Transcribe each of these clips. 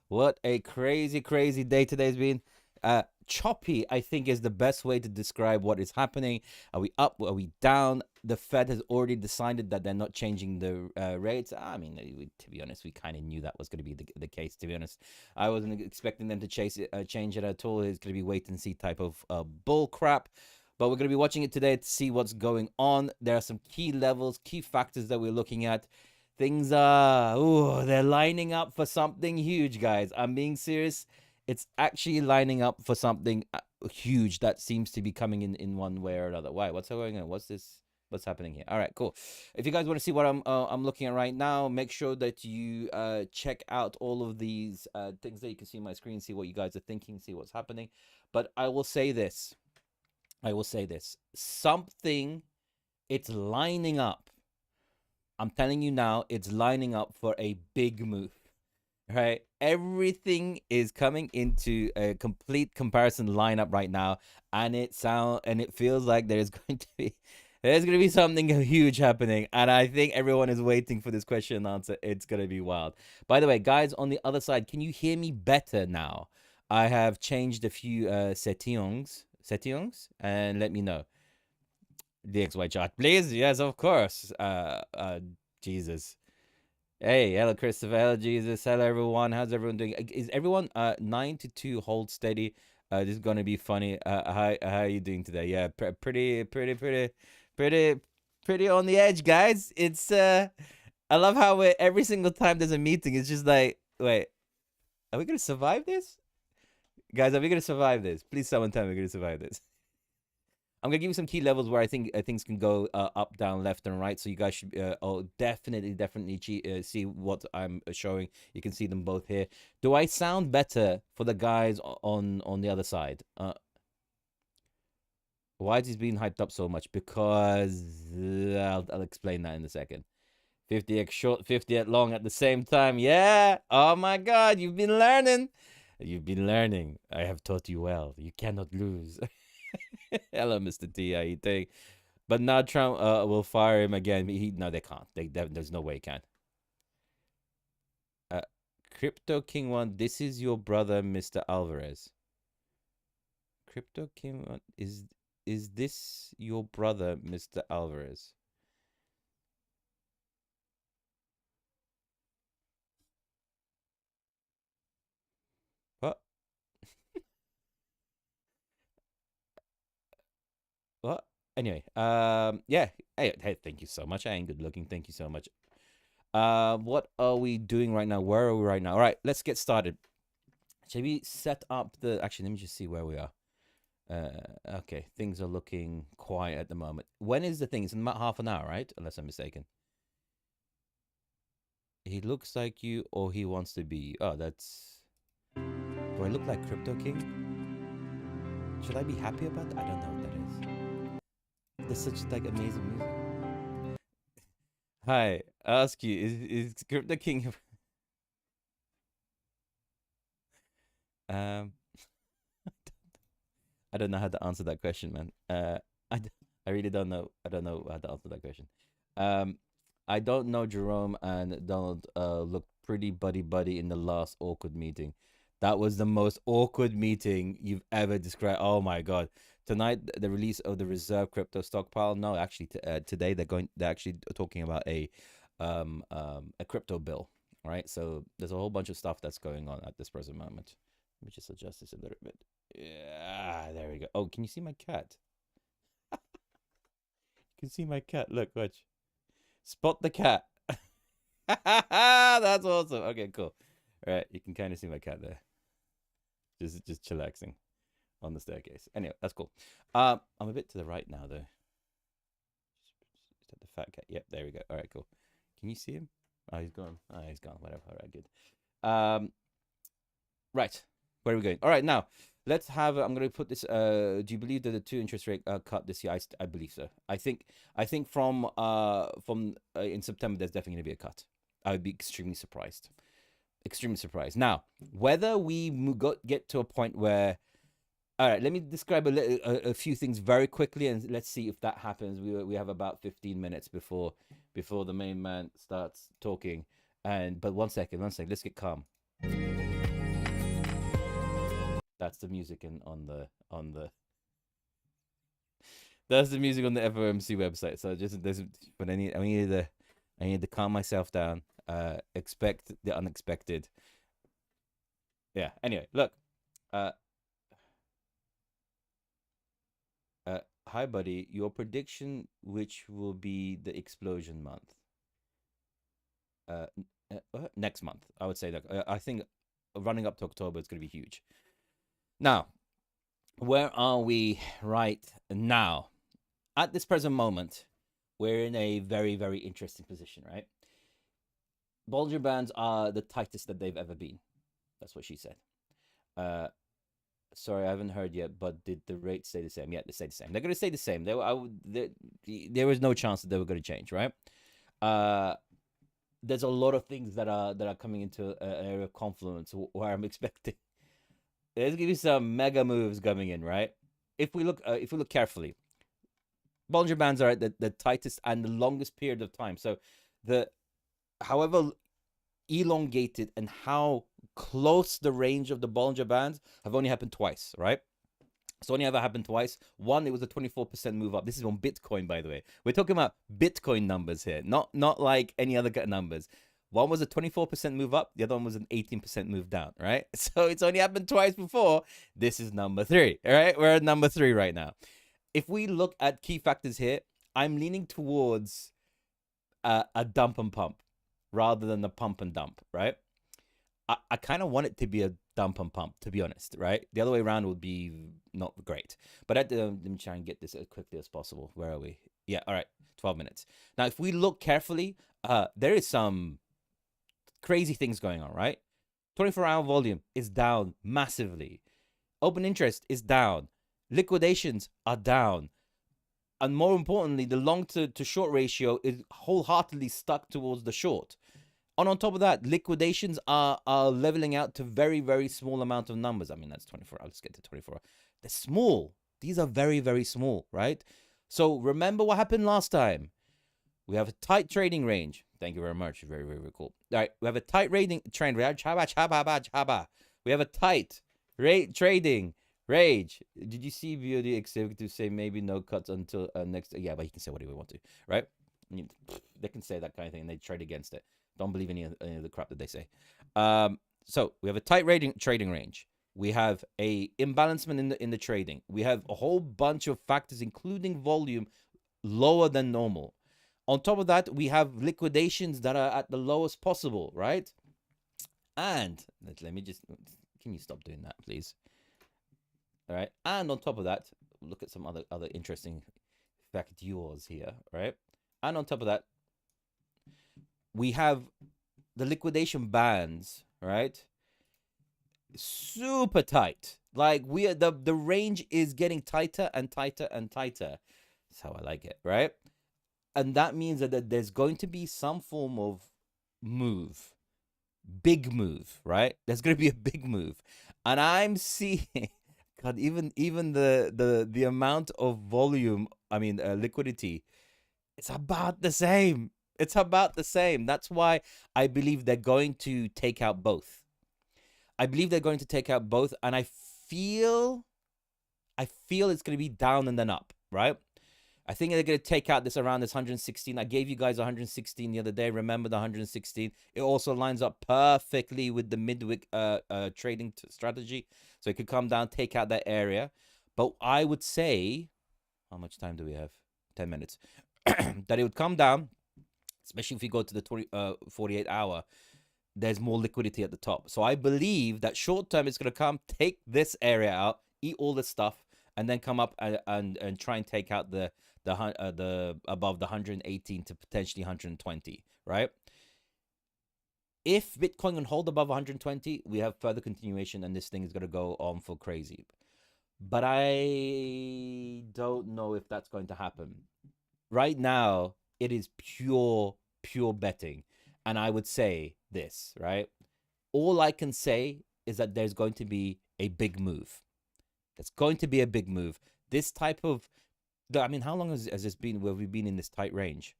What a crazy, crazy day today's been. Choppy, I think, is the best way to describe what is happening. Are we up? Are we down? The Fed has already decided that they're not changing the rates. I mean, to be honest, we kind of knew that was going to be the case. To be honest, I wasn't expecting them to change it at all. It's going to be wait and see type of bull crap. But we're going to be watching it today to see what's going on. There are some key levels, key factors that we're looking at. Things are, ooh, they're lining up for something huge, guys. I'm being serious. It's actually lining up for something huge that seems to be coming in one way or another. Why? What's going on? What's this? What's happening here? All right, cool. If you guys want to see what I'm looking at right now, make sure that you check out all of these things that you can see on my screen, see what you guys are thinking, see what's happening. But I will say this. Something, it's lining up. I'm telling you now, it's lining up for a big move. Right? Everything is coming into a complete comparison lineup right now, and it feels like there's going to be something huge happening, and I think everyone is waiting for this question and answer. It's going to be wild. By the way, guys, on the other side, can you hear me better now? I have changed a few settings, and let me know. The XY chart, please. Yes, of course. Jesus. Hey, hello, Christopher. Hello, Jesus. Hello, everyone. How's everyone doing? Is everyone 9 to 2 hold steady? This is gonna be funny. How are you doing today? Yeah, pretty on the edge, guys. It's I love how every single time there's a meeting, it's just like, wait, are we gonna survive this, guys? Are we gonna survive this? Please, someone tell me we're gonna survive this. I'm gonna give you some key levels where I think things can go up, down, left, and right. So you guys should definitely see what I'm showing. You can see them both here. Do I sound better for the guys on the other side? Why is he being hyped up so much? Because I'll explain that in a second. 50x short, 50x long at the same time. Yeah. Oh my God, you've been learning. You've been learning. I have taught you well. You cannot lose. Hello, Mr. T. How you doing? But now Trump will fire him again. No, they can't. There's no way he can. Crypto King One. This is your brother, Mr. Alvarez. Crypto King One. Is this your brother, Mr. Alvarez? What? What? Anyway, yeah. Hey, thank you so much. I ain't good looking. Thank you so much. What are we doing right now? Where are we right now? All right, let's get started. Shall we set up the? Actually, let me just see where we are. Okay, things are looking quiet at the moment. When is the thing? It's in about half an hour, right? Unless I'm mistaken. He looks like you, or he wants to be. Oh, that's. Do I look like Crypto King? Should I be happy about that? I don't know what that is. There's such like amazing music. Hi, I ask you, is Crypto King? um, I don't know how to answer that question, man. I really don't know. I don't know how to answer that question. Um, I don't know Jerome and Donald looked pretty buddy in the last awkward meeting. That was the most awkward meeting you've ever described. Oh my God. Tonight, the release of the reserve crypto stockpile. No, actually, today they're actually talking about a crypto bill, right? So there's a whole bunch of stuff that's going on at this present moment. Let me just adjust this a little bit. Yeah, there we go. Oh, can you see my cat? You can see my cat. Look, watch. Spot the cat. That's awesome. Okay, cool. All right, you can kind of see my cat there. Just chillaxing on the staircase. Anyway, that's cool. I'm a bit to the right now though. Is that the fat cat? Yep, there we go. All right, cool. Can you see him? Oh, he's gone. Oh, he's gone. Whatever. All right, good. Right. Where are we going? All right, now let's have. I'm going to put this. Do you believe that the 2 interest rate cut this year? I believe so. I think from in September there's definitely going to be a cut. I would be extremely surprised. Extremely surprised. Now, whether we get to a point where, all right, let me describe a few things very quickly, and let's see if that happens. We have about 15 minutes before the main man starts talking. But one second, let's get calm. That's the music on the that's the music on the FOMC website. So just doesn't. But I need to calm myself down. Expect the unexpected. Yeah. Anyway, look. Uh, Hi, buddy. Your prediction, which will be the explosion month? Next month, I would say that. I think running up to October, it's going to be huge. Now, where are we right now? At this present moment, we're in a very, very interesting position, right? Bollinger Bands are the tightest that they've ever been. That's what she said. Sorry, I haven't heard yet, but did the rate stay the same? Yeah, they stay the same. They're going to stay the same. There was no chance that they were going to change, right? There's a lot of things that are coming into an area of confluence where I'm expecting. There's going to be some mega moves coming in, right? If we look carefully, Bollinger Bands are at the tightest and the longest period of time. So however elongated and how close the range of the Bollinger Bands have only happened twice, right? It's only ever happened twice. One, it was a 24% move up. This is on Bitcoin, by the way. We're talking about Bitcoin numbers here, not like any other numbers. One was a 24% move up. The other one was an 18% move down, right? So it's only happened twice before. This is number 3, all right? We're at number 3 right now. If we look at key factors here, I'm leaning towards a dump and pump rather than a pump and dump, right? I kind of want it to be a dump and pump, to be honest, right? The other way around would be not great. But let me try and get this as quickly as possible. Where are we? Yeah, all right, 12 minutes. Now, if we look carefully, there is some crazy things going on, right? 24-hour volume is down massively. Open interest is down. Liquidations are down. And more importantly, the long to short ratio is wholeheartedly stuck towards the short. And on top of that, liquidations are leveling out to very, very small amount of numbers. I mean, that's 24 hours. Let's get to 24 hours. They're small. These are very, very small, right? So remember what happened last time. We have a tight trading range. Thank you very much. Very, very, very cool. All right. We have a tight trading range. We have a tight trading range. Did you see VOD executive say maybe no cuts until next? Yeah, but he can say whatever he wants to, right? I mean, they can say that kind of thing and they trade against it. Don't believe any of the crap that they say. So we have a tight trading range. We have a imbalancement in the trading. We have a whole bunch of factors, including volume, lower than normal. On top of that, we have liquidations that are at the lowest possible, right? And let me just, can you stop doing that, please? All right. And on top of that, look at some other interesting factors here, right? And on top of that, we have the liquidation bands, right? Super tight. Like the range is getting tighter and tighter and tighter. That's how I like it, right? And that means that there's going to be some form of move. Big move, right? There's going to be a big move. And I'm seeing God, even the amount of volume, I mean liquidity, it's about the same. It's about the same. That's why I believe they're going to take out both. I believe they're going to take out both, and I feel it's going to be down and then up, right? I think they're going to take out this around this 116. I gave you guys 116 the other day. Remember the 116? It also lines up perfectly with the midweek trading strategy. So it could come down, take out that area. But I would say, how much time do we have? 10 minutes. That it would come down, especially if you go to the 48 hour, there's more liquidity at the top. So I believe that short term it's going to come, take this area out, eat all this stuff, and then come up and try and take out the above the 118 to potentially 120, right? If Bitcoin can hold above 120, we have further continuation, and this thing is going to go on for crazy. But I don't know if that's going to happen. Right now, it is pure betting. And I would say this, right? All I can say is that there's going to be a big move. There's going to be a big move. This type of, I mean, how long has this been where we've been in this tight range?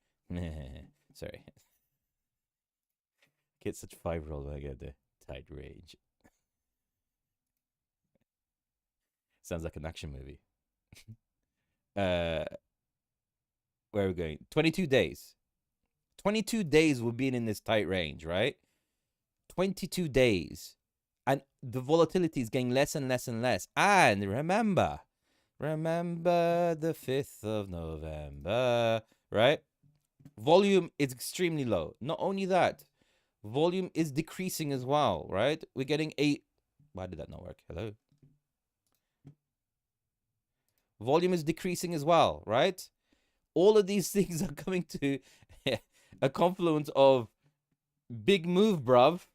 Sorry. Get such 5-year-old when I get there. Tight range. Sounds like an action movie. uh, where are we going? 22 days. 22 days we've been in this tight range, right? 22 days. And the volatility is getting less and less and less. And remember the 5th of November, right? Volume is extremely low. Not only that, volume is decreasing as well, right? We're getting a... Why did that not work? Hello? Volume is decreasing as well, right? All of these things are coming to a confluence of big move, bruv.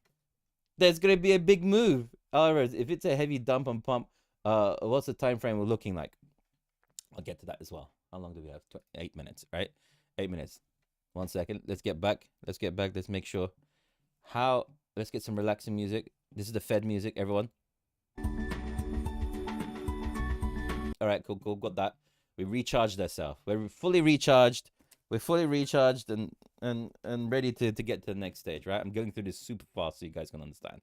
There's going to be a big move. However, if it's a heavy dump and pump, what's the time frame we're looking like? I'll get to that as well. How long do we have? 8 minutes, right? 8 minutes. 1 second. Let's get back. Let's make sure. Let's get some relaxing music. This is the Fed music, everyone. All right, cool. Got that. We recharged ourselves. We're fully recharged. And ready to get to the next stage, right? I'm going through this super fast so you guys can understand.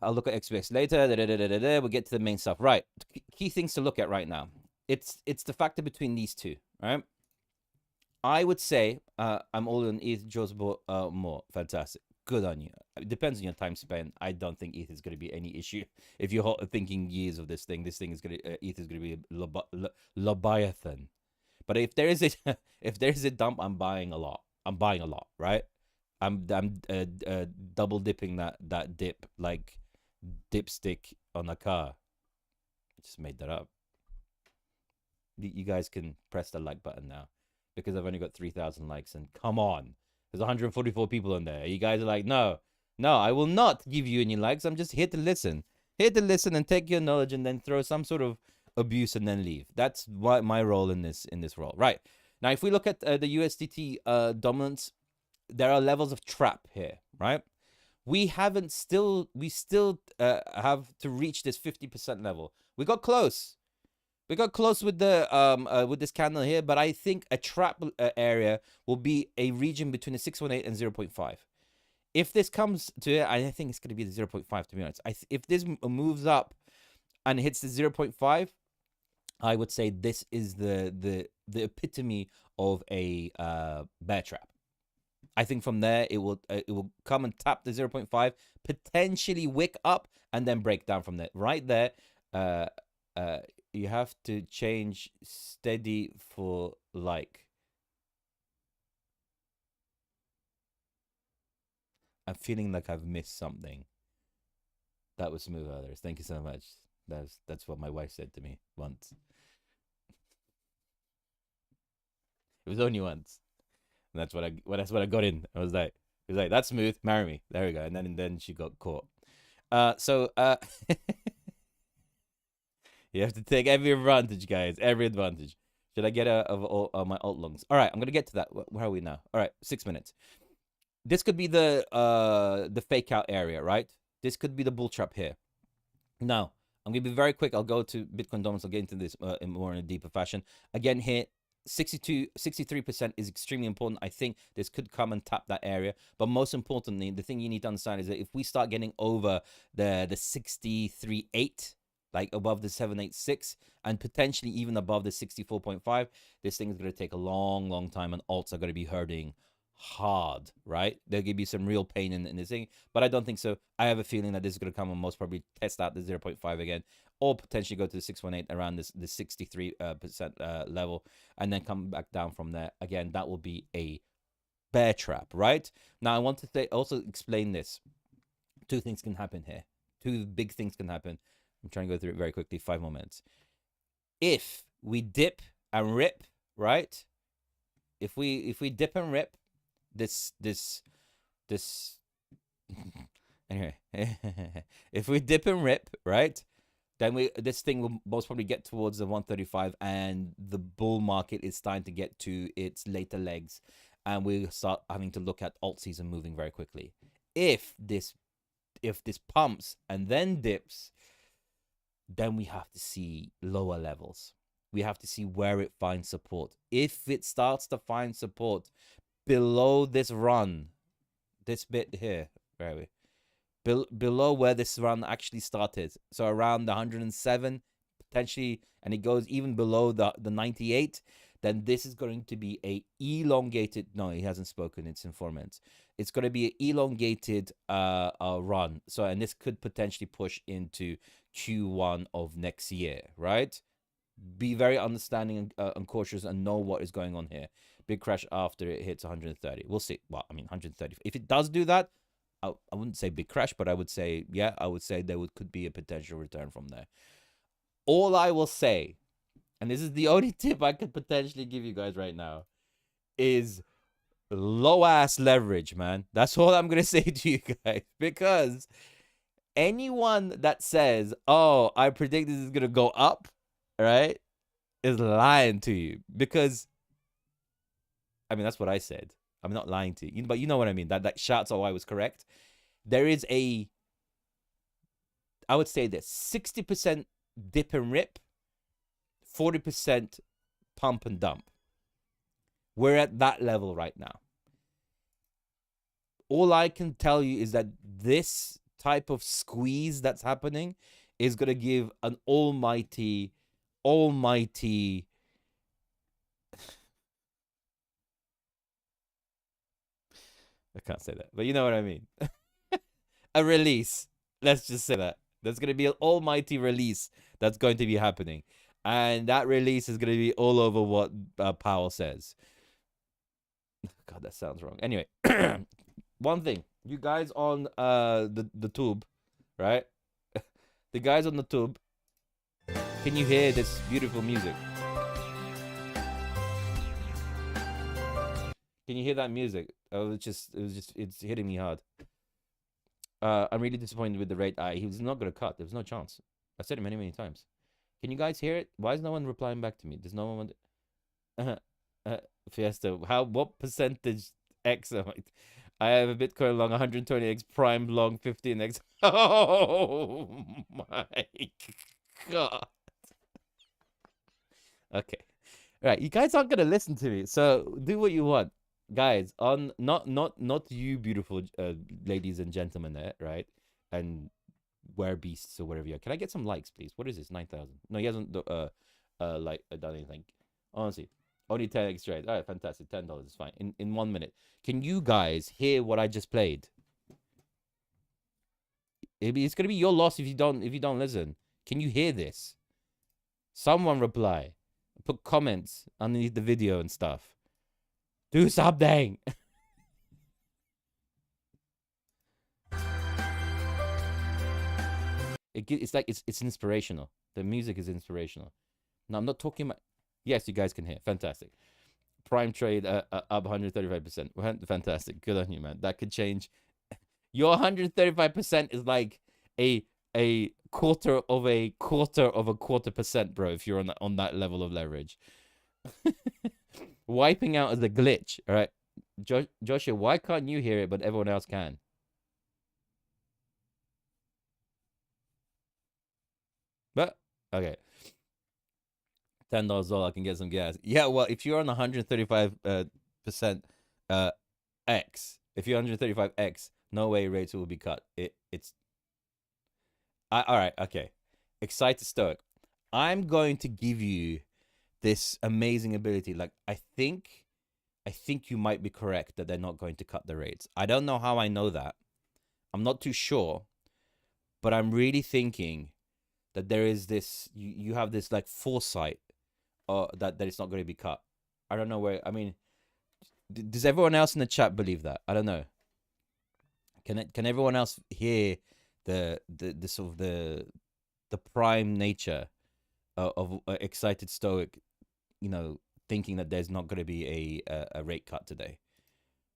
I'll look at XPX later. We'll get to the main stuff. Right. Key things to look at right now. It's the factor between these two, right? I would say I'm all in ETH, Jaws more. Fantastic. Good on you. It depends on your time spent. I don't think ETH is going to be any issue. If you're thinking years of this thing is going to ETH is going to be a Leviathan. But if there is a dump, I'm buying a lot. Right? I'm double dipping that dip like dipstick on a car. I just made that up. You guys can press the like button now because I've only got 3,000 likes. And come on, there's 144 people in there. You guys are like, no, I will not give you any likes. I'm just here to listen. And take your knowledge and then throw some sort of abuse and then leave. That's what my role in this role. Right. Now, if we look at the USDT dominance, there are levels of trap here, right? We still have to reach this 50% level. We got close. With the with this candle here, but I think a trap area will be a region between the 618 and 0.5. If this comes to it, I think it's going to be the 0.5, to be honest. If this moves up and hits the 0.5, I would say this is the epitome of a bear trap. I think from there it will come and tap the 0.5, potentially wick up and then break down from there. Right there, you have to change steady for like. I'm feeling like I've missed something. That was smooth, others. Thank you so much. That's what my wife said to me once. It was only once. And that's what I got in. I was like, that's smooth. Marry me. There we go. And then she got caught. You have to take every advantage, guys. Every advantage. Should I get out of my alt longs? All right, I'm gonna get to that. Where are we now? All right, 6 minutes. This could be the fake out area, right? This could be the bull trap here. Now, I'm gonna be very quick. I'll go to Bitcoin dominance. I'll get into this more in a deeper fashion. Again, here, 63% is extremely important. I think this could come and tap that area. But most importantly, the thing you need to understand is that if we start getting over the 63.8, like above the 786, and potentially even above the 64.5, this thing is going to take a long time, and alts are going to be hurting hard, right? They'll give you some real pain in this thing, but I don't think so. I have a feeling that this is going to come and most probably test out the 0.5 again, or potentially go to the 618 around the 63% level, and then come back down from there. Again, that will be a bear trap, right? Now, I want to also explain this. Two things can happen here. Two big things can happen. I'm trying to go through it very quickly. 5 more minutes. If we dip and rip, right? If we dip and rip, this anyway, if we dip and rip, right? Then this thing will most probably get towards the 135, and the bull market is starting to get to its later legs, and we start having to look at alt season moving very quickly. If this pumps and then dips, then we have to see lower levels. We have to see where it finds support. If it starts to find support below this run, this bit here, where are we? below where this run actually started. So around the 107 potentially, and it goes even below the 98, then this is going to be a elongated. No, he hasn't spoken. It's informant. It's going to be an elongated run. So, and this could potentially push into Q1 of next year, right? Be very understanding and cautious and know what is going on here. Big crash after it hits 130. We'll see. Well, I mean 130. If it does do that, I wouldn't say big crash, but I would say, yeah, I would say could be a potential return from there. All I will say, and this is the only tip I could potentially give you guys right now, is low ass leverage, man. That's all I'm gonna say to you guys, because anyone that says, "Oh, I predict this is gonna go up," right, is lying to you. Because I mean, that's what I said. I'm not lying to you, but you know what I mean. That shouts, "Oh, I was correct." There is I would say this: 60% dip and rip, 40% pump and dump. We're at that level right now. All I can tell you is that this type of squeeze that's happening is going to give an almighty I can't say that, but you know what I mean. A release. Let's just say that. There's going to be an almighty release that's going to be happening. And that release is going to be all over what Powell says. God, that sounds wrong. Anyway, one thing. You guys on the tube, right? The guys on the tube, can you hear this beautiful music? Can you hear that music? It's hitting me hard. I'm really disappointed with the rate. He was not going to cut. There was no chance. I've said it many, many times. Can you guys hear it? Why is no one replying back to me? There's no one. Fiesta. What percentage X am I have a Bitcoin long 120x, prime long 15x. Oh my God. Okay. All right. You guys aren't going to listen to me. So do what you want. Guys, on not you beautiful ladies and gentlemen there, right? And were beasts or whatever you are. Can I get some likes, please? What is this? 9,000. No, he hasn't done anything. Honestly, only 10x trade. All right, fantastic. $10 is fine. In 1 minute. Can you guys hear what I just played? It's gonna be your loss if you don't listen. Can you hear this? Someone reply. Put comments underneath the video and stuff. Do something. It's inspirational. The music is inspirational. No, I'm not talking about. Yes, you guys can hear. Fantastic. Prime trade up 135%. Fantastic. Good on you, man. That could change. Your 135% is like a quarter of a quarter percent, bro. If you're on that level of leverage. Wiping out is a glitch. All right, Joshua, why can't you hear it but everyone else can? But okay, $10 all I can get some gas. Yeah, well, if you're on 135% X, if you're 135X, no way rates will be cut. All right, okay. Excited Stoic. I'm going to give you this amazing ability. Like, I think you might be correct that they're not going to cut the rates. I don't know how I know that. I'm not too sure, but I'm really thinking that there is this. You have this like foresight, that it's not going to be cut. I don't know where. I mean, does everyone else in the chat believe that? I don't know. Can everyone else hear the sort of the prime nature of Excited Stoic, thinking that there's not going to be a rate cut today?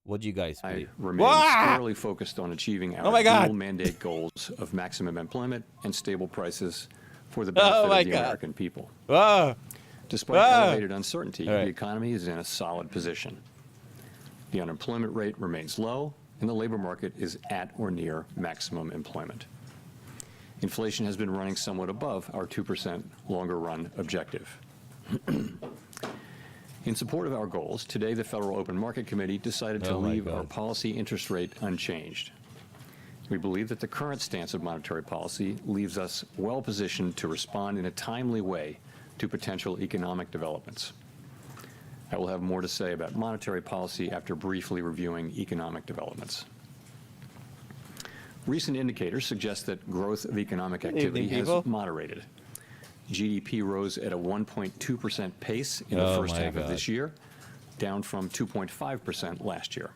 What do you guys believe? I remain squarely focused on achieving our dual mandate goals of maximum employment and stable prices for the benefit of the American people. Despite elevated uncertainty, the economy is in a solid position. The unemployment rate remains low, and the labor market is at or near maximum employment. Inflation has been running somewhat above our 2% longer run objective. In support of our goals, today the Federal Open Market Committee decided to leave our policy interest rate unchanged. We believe that the current stance of monetary policy leaves us well positioned to respond in a timely way to potential economic developments. I will have more to say about monetary policy after briefly reviewing economic developments. Recent indicators suggest that growth of economic activity has moderated. GDP rose at a 1.2% pace in the first half of this year, down from 2.5% last year.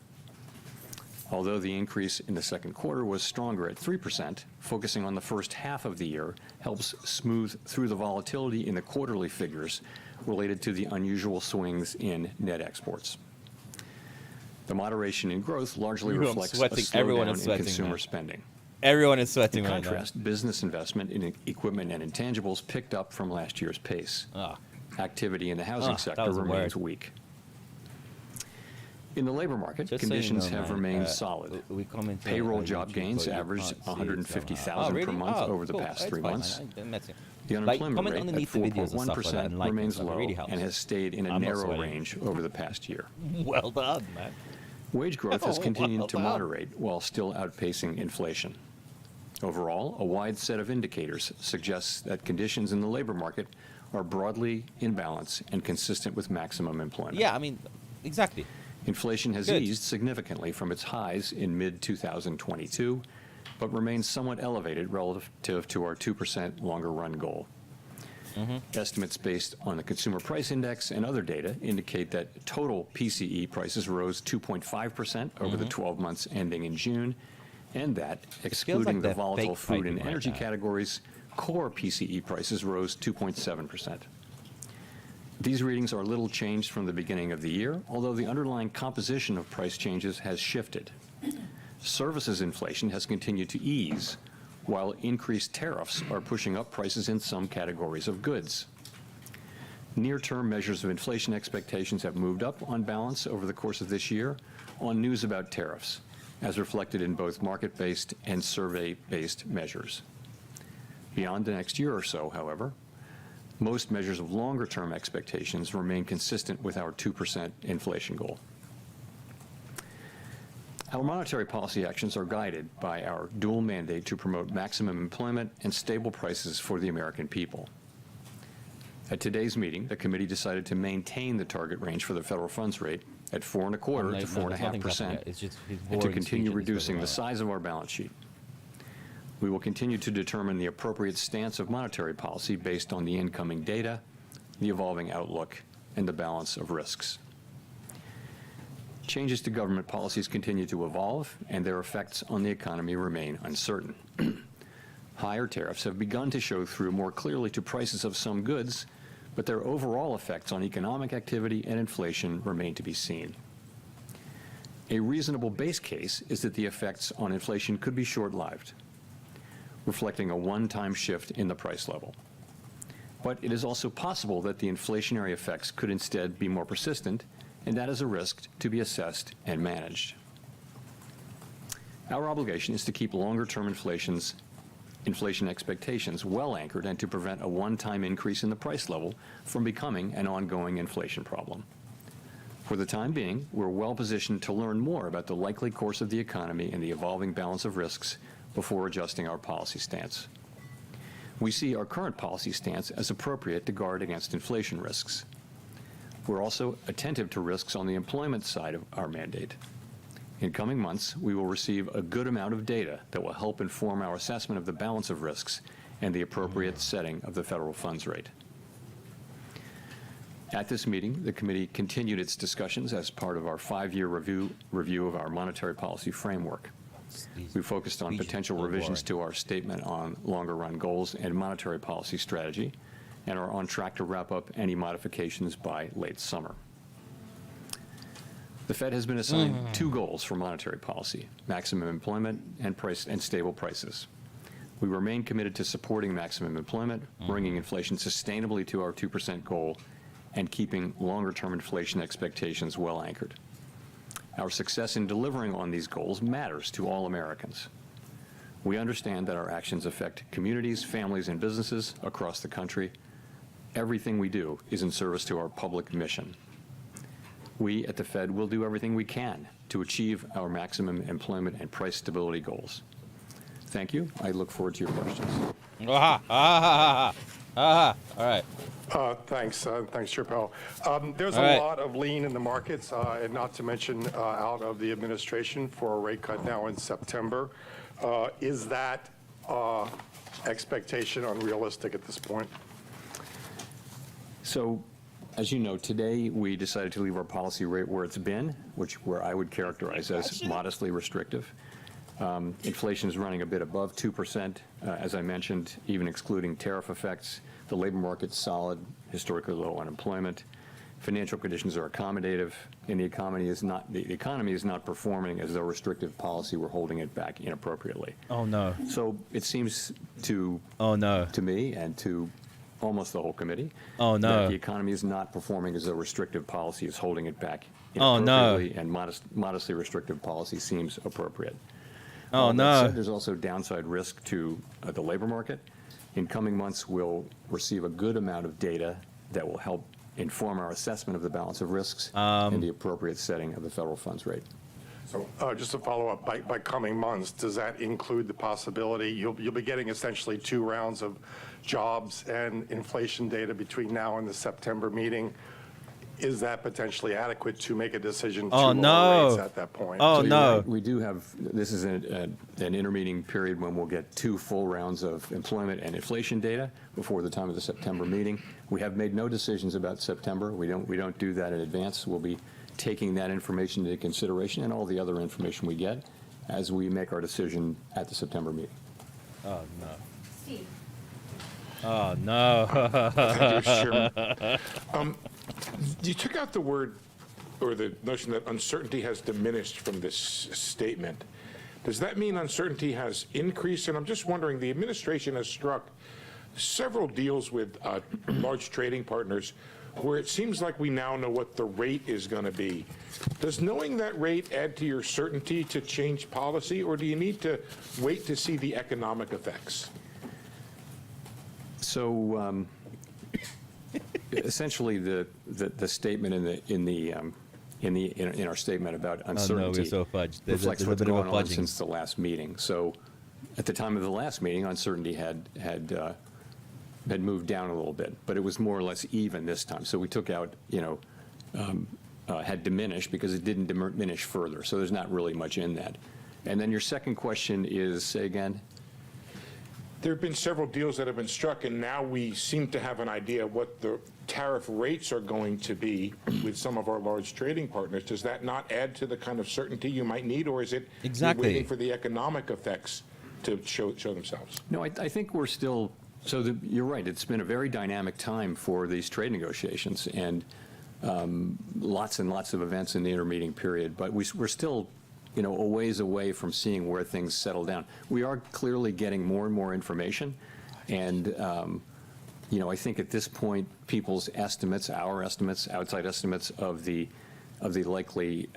Although the increase in the second quarter was stronger at 3%, focusing on the first half of the year helps smooth through the volatility in the quarterly figures related to the unusual swings in net exports. The moderation in growth largely reflects a slowdown in consumer spending. Everyone is sweating right now. In contrast, business investment in equipment and intangibles picked up from last year's pace. Activity in the housing sector remains weak. In the labor market, conditions have remained solid. Payroll job gains averaged 150,000 per month over the past 3 months. The unemployment rate at 4.1% remains low and has stayed in a narrow range over the past year. Well done, man. Wage growth has continued to moderate while still outpacing inflation. Overall, a wide set of indicators suggests that conditions in the labor market are broadly in balance and consistent with maximum employment. Yeah, I mean, exactly. Inflation has eased significantly from its highs in mid-2022, but remains somewhat elevated relative to our 2% longer run goal. Estimates based on the Consumer Price Index and other data indicate that total PCE prices rose 2.5% over the 12 months ending in June, and that, excluding the volatile food and energy categories, core PCE prices rose 2.7%. These readings are little changed from the beginning of the year, although the underlying composition of price changes has shifted. Services inflation has continued to ease, while increased tariffs are pushing up prices in some categories of goods. Near-term measures of inflation expectations have moved up on balance over the course of this year on news about tariffs, as reflected in both market-based and survey-based measures. Beyond the next year or so, however, most measures of longer-term expectations remain consistent with our 2% inflation goal. Our monetary policy actions are guided by our dual mandate to promote maximum employment and stable prices for the American people. At today's meeting, the committee decided to maintain the target range for the federal funds rate at 4.25% to 4.5%, and to continue reducing the size of our balance sheet. We will continue to determine the appropriate stance of monetary policy based on the incoming data, the evolving outlook, and the balance of risks. Changes to government policies continue to evolve, and their effects on the economy remain uncertain. Higher tariffs have begun to show through more clearly to prices of some goods, but their overall effects on economic activity and inflation remain to be seen. A reasonable base case is that the effects on inflation could be short-lived, reflecting a one-time shift in the price level. But it is also possible that the inflationary effects could instead be more persistent, and that is a risk to be assessed and managed. Our obligation is to keep longer-term inflation expectations well anchored and to prevent a one-time increase in the price level from becoming an ongoing inflation problem. For the time being, we're well positioned to learn more about the likely course of the economy and the evolving balance of risks before adjusting our policy stance. We see our current policy stance as appropriate to guard against inflation risks. We're also attentive to risks on the employment side of our mandate. In coming months, we will receive a good amount of data that will help inform our assessment of the balance of risks and the appropriate setting of the federal funds rate. At this meeting, the committee continued its discussions as part of our 5-year review of our monetary policy framework. We focused on potential revisions to our statement on longer-run goals and monetary policy strategy, and are on track to wrap up any modifications by late summer. The Fed has been assigned 2 goals for monetary policy: maximum employment and stable prices. We remain committed to supporting maximum employment, bringing inflation sustainably to our 2% goal, and keeping longer-term inflation expectations well anchored. Our success in delivering on these goals matters to all Americans. We understand that our actions affect communities, families, and businesses across the country. Everything we do is in service to our public mission. We at the Fed will do everything we can to achieve our maximum employment and price stability goals. thank you. I look forward to your questions. All right. Thanks, Chair Powell. There's All a right. lot of lean in the markets, and not to mention out of the administration for a rate cut now in September. Is that expectation unrealistic at this point? So, as you know, today we decided to leave our policy rate where it's been, where I would characterize as modestly restrictive. Inflation is running a bit above 2%, as I mentioned, even excluding tariff effects. The labor market's solid, historically low unemployment. Financial conditions are accommodative, and the economy is not performing as though restrictive policy were holding it back inappropriately. Oh no. So it seems to me and to almost the whole committee that the economy is not performing as though restrictive policy is holding it back inappropriately, and modestly restrictive policy seems appropriate. That said, there's also downside risk to the labor market. In coming months, we'll receive a good amount of data that will help inform our assessment of the balance of risks and the appropriate setting of the federal funds rate. So just to follow up, by coming months, does that include the possibility you'll be getting essentially 2 rounds of jobs and inflation data between now and the September meeting? Is that potentially adequate to make a decision to lower rates at that point? Oh, So no. right, we do have, this is an intermeeting period when we'll get 2 full rounds of employment and inflation data before the time of the September meeting. We have made no decisions about September. We don't do that in advance. We'll be taking that information into consideration and all the other information we get as we make our decision at the September meeting. Oh no. Steve. Oh no. Thank you, Mr. Chairman. You took out the word, or the notion that uncertainty has diminished from this statement. Does that mean uncertainty has increased? And I'm just wondering, the administration has struck several deals with large trading partners where it seems like we now know what the rate is going to be. Does knowing that rate add to your certainty to change policy, or do you need to wait to see the economic effects? So essentially, the statement in our statement about uncertainty we're so fudged. There's reflects a what's bit of a going on fudging. since the last meeting. So at the time of the last meeting, uncertainty had moved down a little bit, but it was more or less even this time. So we took out, had diminished because it didn't diminish further. So there's not really much in that. And then your second question is, say again? There have been several deals that have been struck, and now we seem to have an idea of what the tariff rates are going to be with some of our large trading partners. Does that not add to the kind of certainty you might need, or is it Exactly. waiting for the economic effects to show themselves? No, I think we're still, you're right, it's been a very dynamic time for these trade negotiations, and lots and lots of events in the intermeeting period, but we're still a ways away from seeing where things settle down. We are clearly getting more and more information, and I think at this point, people's estimates, our estimates, outside estimates of the likely,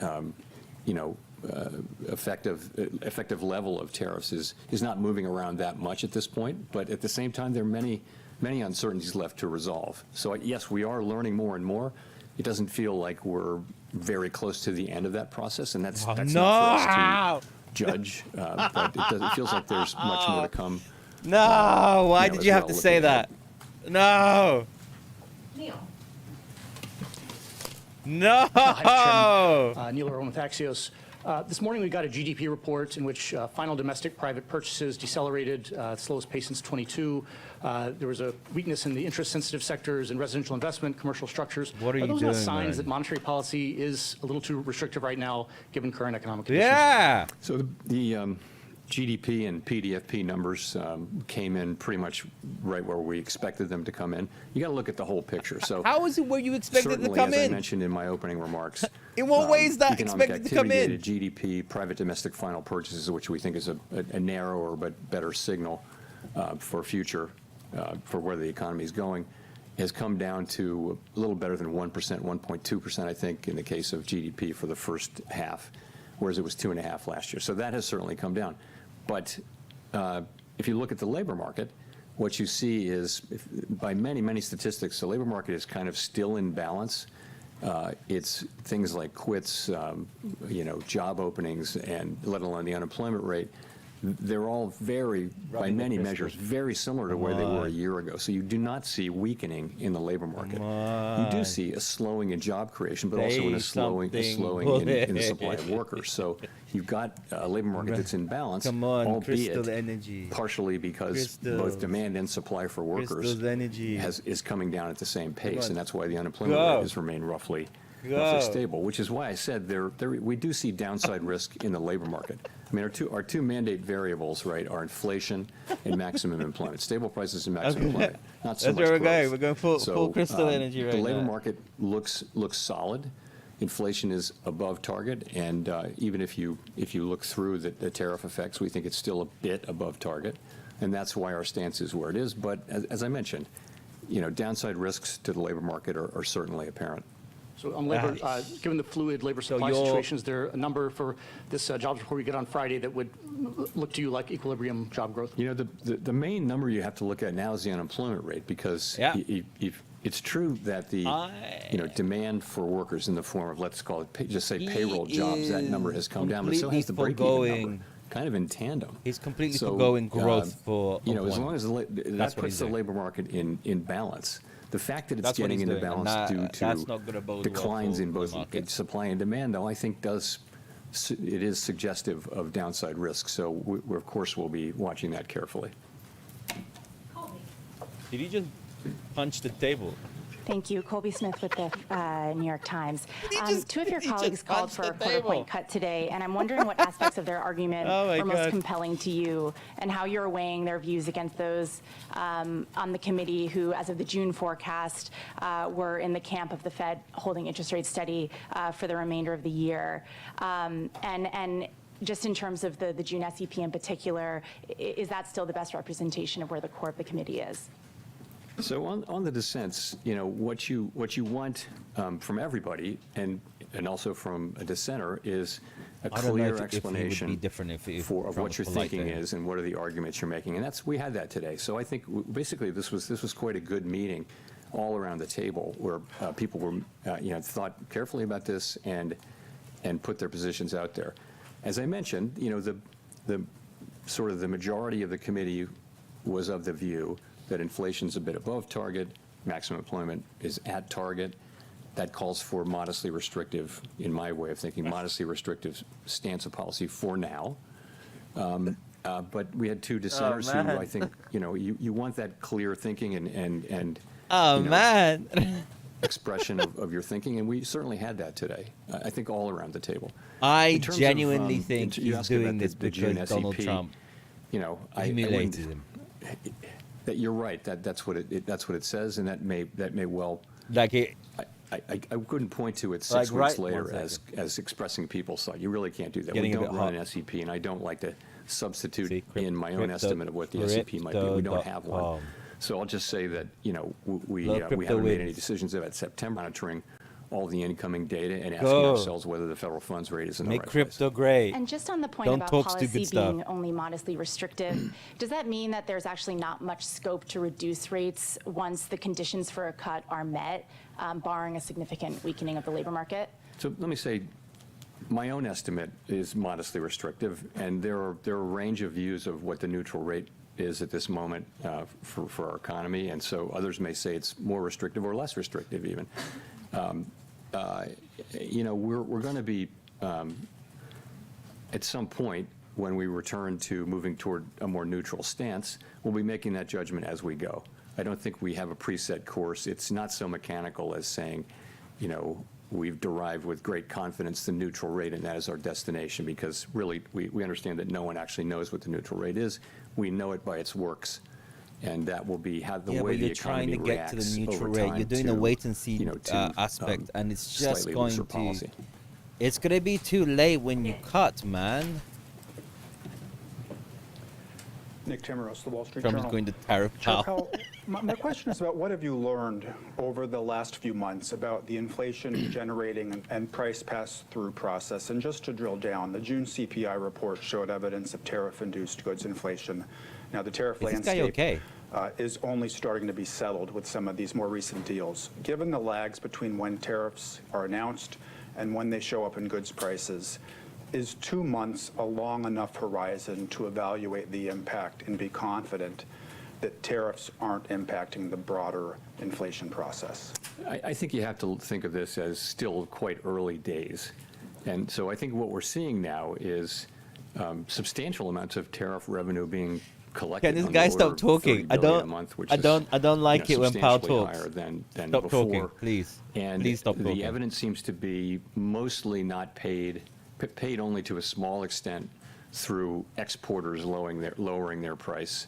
effective level of tariffs is not moving around that much at this point. But at the same time, there are many uncertainties left to resolve. So yes, we are learning more and more. It doesn't feel like we're very close to the end of that process, and that's not for us to judge. But it feels like there's much more to come. No, why did as you have well to looking say ahead. that? No. Neil. No. Hi, Chairman. Neil Irwin with Axios. This morning we got a GDP report in which final domestic private purchases decelerated, slowest pace since 22. There was a weakness in the interest-sensitive sectors and residential investment, commercial structures. What are you those doing, not signs man? that monetary policy is a little too restrictive right now, given current economic conditions? Yeah. So the GDP and PDFP numbers came in pretty much right where we expected them to come in. You got to look at the whole picture. So How is it where you expected it to certainly, come as I in? mentioned in my opening remarks, In what way is that economic expected to come in? activity data, GDP, private domestic final purchases, which we think is a narrower but better signal for future, for where the economy is going, has come down to a little better than 1%, 1.2%, I think, in the case of GDP for the first half, whereas it was 2.5% last year. So that has certainly come down. But if you look at the labor market, what you see is, by many statistics, the labor market is kind of still in balance. It's things like quits, job openings, and let alone the unemployment rate. they're all very, by many measures, very similar to where they were a year ago. So you do not see weakening in the labor market. You do see a slowing in job creation, but also in a slowing in the supply of workers. So you've got a labor market that's in balance, albeit partially because both demand and supply for workers is coming down at the same pace, and that's why the unemployment rate has remained roughly stable, which is why I said we do see downside risk in the labor market. I mean, our two mandate variables, right, are inflation and maximum employment, stable prices and maximum employment. Not so much growth. We're going full crystal energy right now. The labor market looks solid. Inflation is above target, and even if you look through the tariff effects, we think it's still a bit above target, and that's why our stance is where it is. But as I mentioned, downside risks to the labor market are certainly apparent. So on labor, given the fluid labor supply situation, is there a number for this jobs report we get on Friday that would look to you like equilibrium job growth? The main number you have to look at now is the unemployment rate, because it's true that the demand for workers in the form of, let's call it, just say payroll jobs, that number has come down, but so has the break-even number, kind of in tandem. He's completely forgoing growth for as long as that puts the labor market in balance. The fact that it's getting into balance due to declines in both supply and demand, though, I think it is suggestive of downside risk. So we of course will be watching that carefully. Did he just punch the table? Thank you. Colby Smith with the New York Times. Two of your colleagues called for a quarter-point cut today, and I'm wondering what aspects of their argument were most compelling to you, and how you're weighing their views against those on the committee who, as of the June forecast, were in the camp of the Fed holding interest rates steady for the remainder of the year. And just in terms of the June SEP in particular, is that still the best representation of where the core of the committee is? So on the dissents, what you want from everybody and also from a dissenter is a clear explanation of what your thinking is and what are the arguments you're making, and we had that today. So I think basically this was quite a good meeting all around the table where people were thought carefully about this and put their positions out there. As I mentioned, the sort of the majority of the committee was of the view that inflation's a bit above target, maximum employment is at target. That calls for modestly restrictive, in my way of thinking, modestly restrictive stance of policy for now. But we had two dissenters who I think, you want that clear thinking and expression of your thinking, and we certainly had that today. I think all around the table. I genuinely think he's doing this because Donald Trump humiliated him. That you're right. That's what it says, and that may well. I couldn't point to it 6 weeks later as expressing people's thought. You really can't do that. We don't run an SEP, and I don't like to substitute in my own estimate of what the SEP might be. We don't have one. So I'll just say that we haven't made any decisions about September, monitoring all the incoming data and asking ourselves whether the federal funds rate is in the right place. Make crypto great. And just on the point about policy being only modestly restrictive, does that mean that there's actually not much scope to reduce rates once the conditions for a cut are met, barring a significant weakening of the labor market? So let me say, my own estimate is modestly restrictive, and there are a range of views of what the neutral rate is at this moment for our economy, and so others may say it's more restrictive or less restrictive even. We're going to be, at some point, when we return to moving toward a more neutral stance, we'll be making that judgment as we go. I don't think we have a preset course. It's not so mechanical as saying, we've derived with great confidence the neutral rate and that is our destination, because really we understand that no one actually knows what the neutral rate is. We know it by its works. And that will be how the way the economy reacts over time. You're trying to get to the neutral rate. You're doing a wait and see aspect, and it's just going to. It's going to be too late when you cut, man. Nick Timmeros, The Wall Street Trump's Journal. going to tariff Powell. My question is about what have you learned over the last few months about the inflation generating and price pass-through process? And just to drill down, the June CPI report showed evidence of tariff-induced goods inflation. Now, the tariff landscape is only starting to be settled with some of these more recent deals. Given the lags between when tariffs are announced and when they show up in goods prices, is 2 months a long enough horizon to evaluate the impact and be confident that tariffs aren't impacting the broader inflation process? I think you have to think of this as still quite early days. And so I think what we're seeing now is substantial amounts of tariff revenue being collected. Can this guy stop talking? I don't like it when Powell talks. Higher than stop before. talking, please. And please stop talking. The evidence seems to be mostly not paid only to a small extent through exporters lowering their price.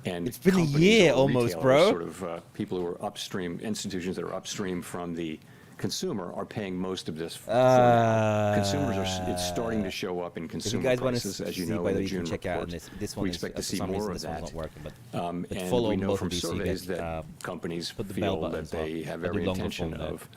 And it's been a year almost, bro. Sort of people who are upstream, institutions that are upstream from the consumer are paying most of this. Consumers it's starting to show up in consumer prices, as you know, in the June report. We expect to see more of that. And we know from surveys that companies feel that they have every intention of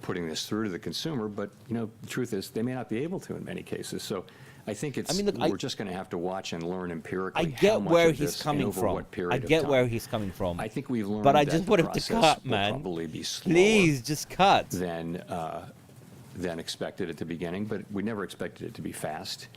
putting this through to the consumer, but the truth is they may not be able to in many cases. So I think we're just going to have to watch and learn empirically. I get where he's coming from. I get where he's coming from. I think we've learned, but I just want him to cut, man. Probably be slower. Please, just cut. Than expected at the beginning, but we never expected it to be fast.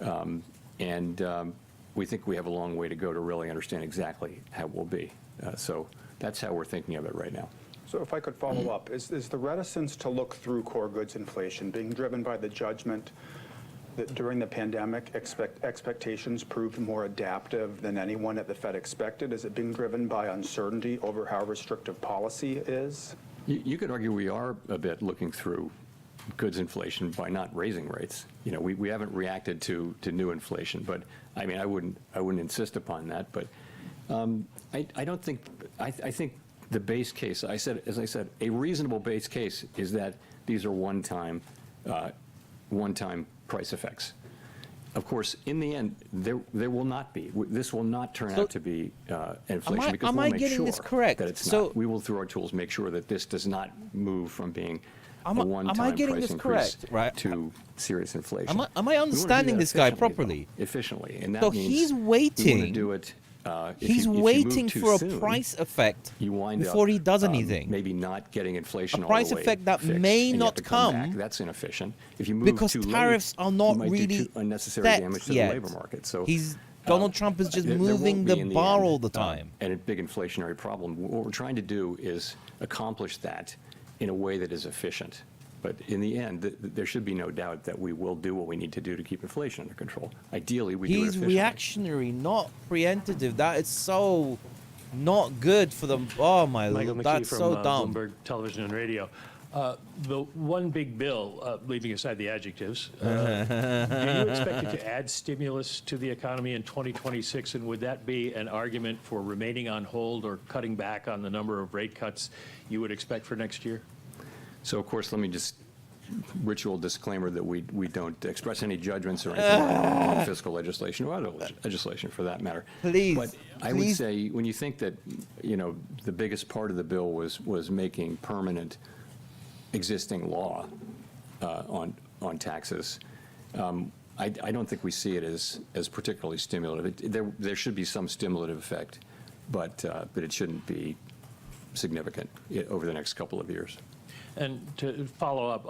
We think we have a long way to go to really understand exactly how it will be. So that's how we're thinking of it right now. So if I could follow up, is the reticence to look through core goods inflation being driven by the judgment that during the pandemic, expectations proved more adaptive than anyone at the Fed expected? Is it being driven by uncertainty over how restrictive policy is? You could argue we are a bit looking through goods inflation by not raising rates. We haven't reacted to new inflation, but I mean, I wouldn't insist upon that. But I don't think, I think the base case, as I said, a reasonable base case is that these are one-time price effects. Of course, in the end, there will not be. This will not turn out to be inflation because we'll make sure that it's not. We will, through our tools, make sure that this does not move from being a one-time price increase to serious inflation. Am I understanding this guy properly? Efficiently, and that so means he's waiting. You want to do it. He's waiting for a price effect before he does anything. Maybe not getting inflation a price all the way effect that fixed, may and not come. That's inefficient. If you move because too tariffs late, are not you might really do unnecessary damage to yet. the labor market. So Donald Trump is just moving the bar all the time. And a big inflationary problem. What we're trying to do is accomplish that in a way that is efficient. But in the end, there should be no doubt that we will do what we need to do to keep inflation under control. Ideally, we do it efficiently. He's reactionary, not preemptive. That is so not good for them. Oh, my Lord, that's so dumb. Bloomberg Television and Radio. The one big bill, leaving aside the adjectives, do you expect it to add stimulus to the economy in 2026? And would that be an argument for remaining on hold or cutting back on the number of rate cuts you would expect for next year? So, of course, let me just ritual disclaimer that we don't express any judgments or anything on fiscal legislation or other legislation for that matter. Please. But I would say when you think that, the biggest part of the bill was making permanent existing law on taxes, I don't think we see it as particularly stimulative. There should be some stimulative effect, but it shouldn't be significant over the next couple of years. And to follow up,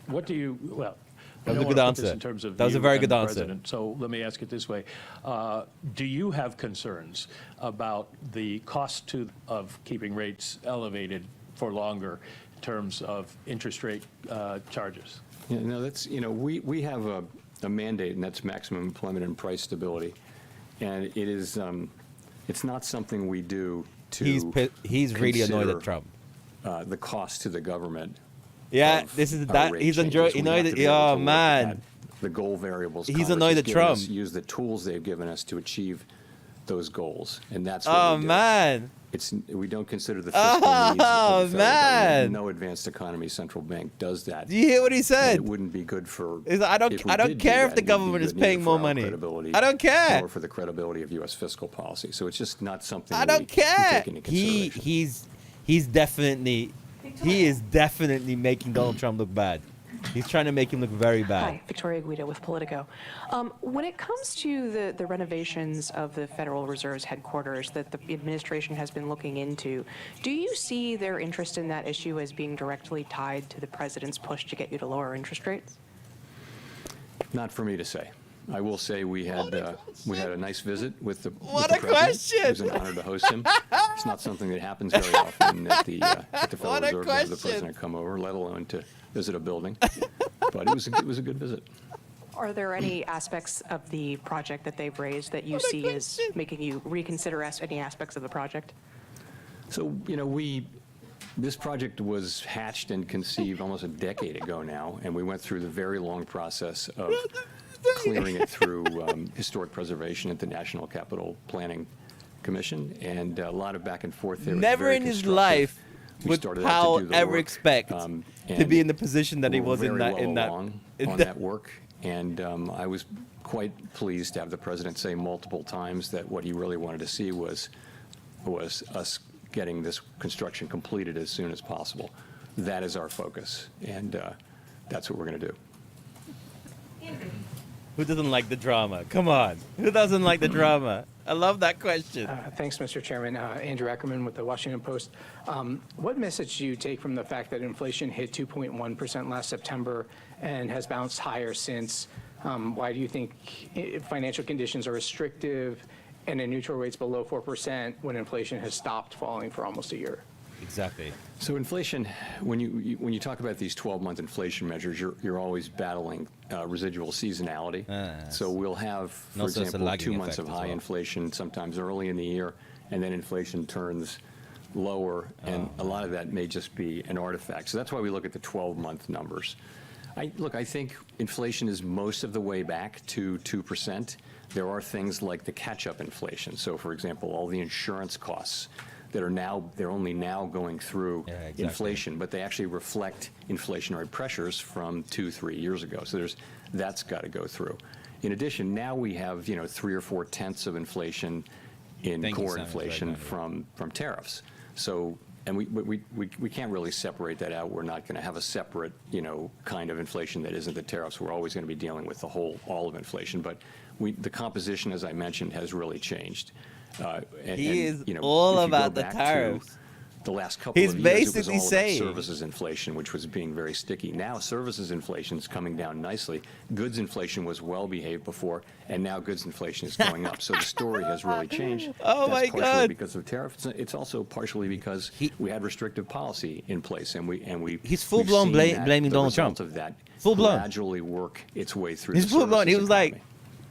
what do you, well, that was a good answer. In terms of that was a very good answer. President, so let me ask it this way. Do you have concerns about the cost of keeping rates elevated for longer in terms of interest rate charges? Yeah, no, that's, we have a mandate, and that's maximum employment and price stability. And it is, it's not something we do to He's really annoyed at Trump. The cost to the government. Yeah, this is that he's annoyed. Oh man, the goal variables. He's annoyed at Trump. Use the tools they've given us to achieve those goals, and that's what we do. Man. We don't consider the fiscal needs of the federal man. No advanced economy central bank does that. Do you hear what he said? And it wouldn't be good for. I don't care if the government is paying more money. I don't care. Or for the credibility of U.S. fiscal policy. So it's just not something I don't care. we take into consideration. He is definitely making Donald Trump look bad. He's trying to make him look very bad. Hi, Victoria Guida with Politico. When it comes to the renovations of the Federal Reserve's headquarters that the administration has been looking into, do you see their interest in that issue as being directly tied to the president's push to get you to lower interest rates? Not for me to say. I will say we had a nice visit with the What with the a president. question! It was an honor to host him. It's not something that happens very often at the Federal What a Reserve to have the question! president come over, let alone to visit a building. But it was a good visit. Are there any aspects of the project that they've raised that you see as making you reconsider any aspects of the project? So, this project was hatched and conceived almost a decade ago now, and we went through the very long process of clearing it through historic preservation at the National Capital Planning Commission, and a lot of back and forth there. Never in his life would Powell ever expect to be in the position that he was in that. On that work, and I was quite pleased to have the president say multiple times that what he really wanted to see was us getting this construction completed as soon as possible. That is our focus, and that's what we're going to do. Who doesn't like the drama? Come on. Who doesn't like the drama? I love that question. Thanks, Mr. Chairman. Andrew Ackerman with the Washington Post. What message do you take from the fact that inflation hit 2.1% last September and has bounced higher since? Why do you think financial conditions are restrictive and a neutral rate's below 4% when inflation has stopped falling for almost a year? Exactly. So inflation, when you talk about these 12-month inflation measures, you're always battling residual seasonality. So we'll have, for example, 2 months of high inflation sometimes early in the year, and then inflation turns lower, and a lot of that may just be an artifact. So that's why we look at the 12-month numbers. I think inflation is most of the way back to 2%. There are things like the catch-up inflation. So, for example, all the insurance costs that are they're only now going through inflation, but they actually reflect inflationary pressures from 2-3 years ago. So that's got to go through. In addition, now we have 3 or 4 tenths of inflation in core inflation from tariffs. So, and we can't really separate that out. We're not going to have a separate kind of inflation that isn't the tariffs. We're always going to be dealing with all of inflation. But the composition, as I mentioned, has really changed. He is all about the tariffs. The last couple of years, basically it was all saying about services inflation, which was being very sticky. Now services inflation is coming down nicely. Goods inflation was well behaved before, and now goods inflation is going up. So the story has really changed. Oh That's my partially God! Because of tariffs. It's also partially because we had restrictive policy in place, and he's full blown blaming Donald Trump. Of that full blown gradually work its way through. He's full blown. He was like,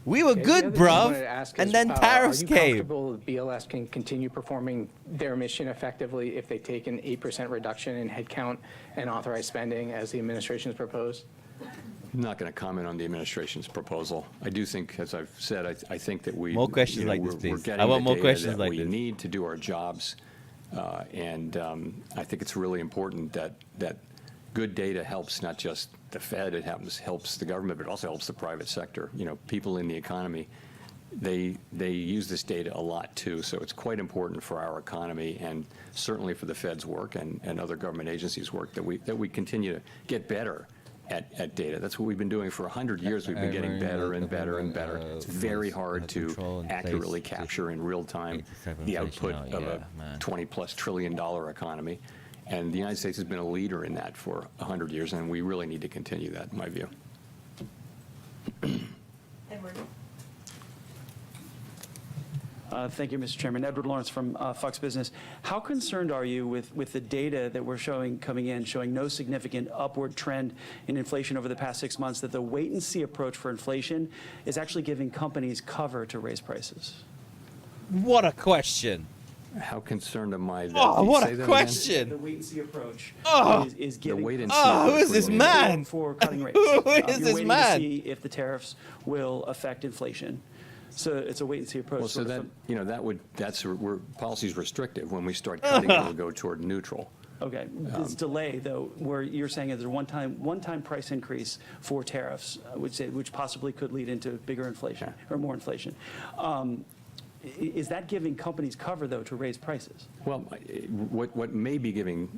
we were good, bruv, and then tariffs came. Are you comfortable BLS can continue performing their mission effectively if they take an 8% reduction in headcount and authorized spending as the administration has proposed? I'm not going to comment on the administration's proposal. I do think, as I've said, I think that more questions like this, please. We're getting I want the more data questions that like we this. need to do our jobs, and I think it's really important that good data helps not just the Fed, it helps the government, but it also helps the private sector. People in the economy, they use this data a lot too, so it's quite important for our economy and certainly for the Fed's work and other government agencies' work that we continue to get better at data. That's what we've been doing for 100 years. We've been getting better and better and better. It's very hard to accurately capture in real time the output of a $20+ trillion economy. And the United States has been a leader in that for 100 years, and we really need to continue that, in my view. Edward. Thank you, Mr. Chairman. Edward Lawrence from Fox Business. How concerned are you with the data that we're coming in, showing no significant upward trend in inflation over the past 6 months, that the wait-and-see approach for inflation is actually giving companies cover to raise prices? What a question. How concerned am I that? Oh, what a question! The wait-and-see approach is The giving. wait-and-see who is this man? For cutting rates. Who is You're this waiting man? to see if the tariffs will affect inflation. So it's a wait-and-see approach. Well, so where policy is restrictive. When we start cutting, it will go toward neutral. Okay, this delay, though, where you're saying there's a one-time price increase for tariffs, which possibly could lead into bigger inflation or more inflation. Is that giving companies cover, though, to raise prices? Well, what may be giving,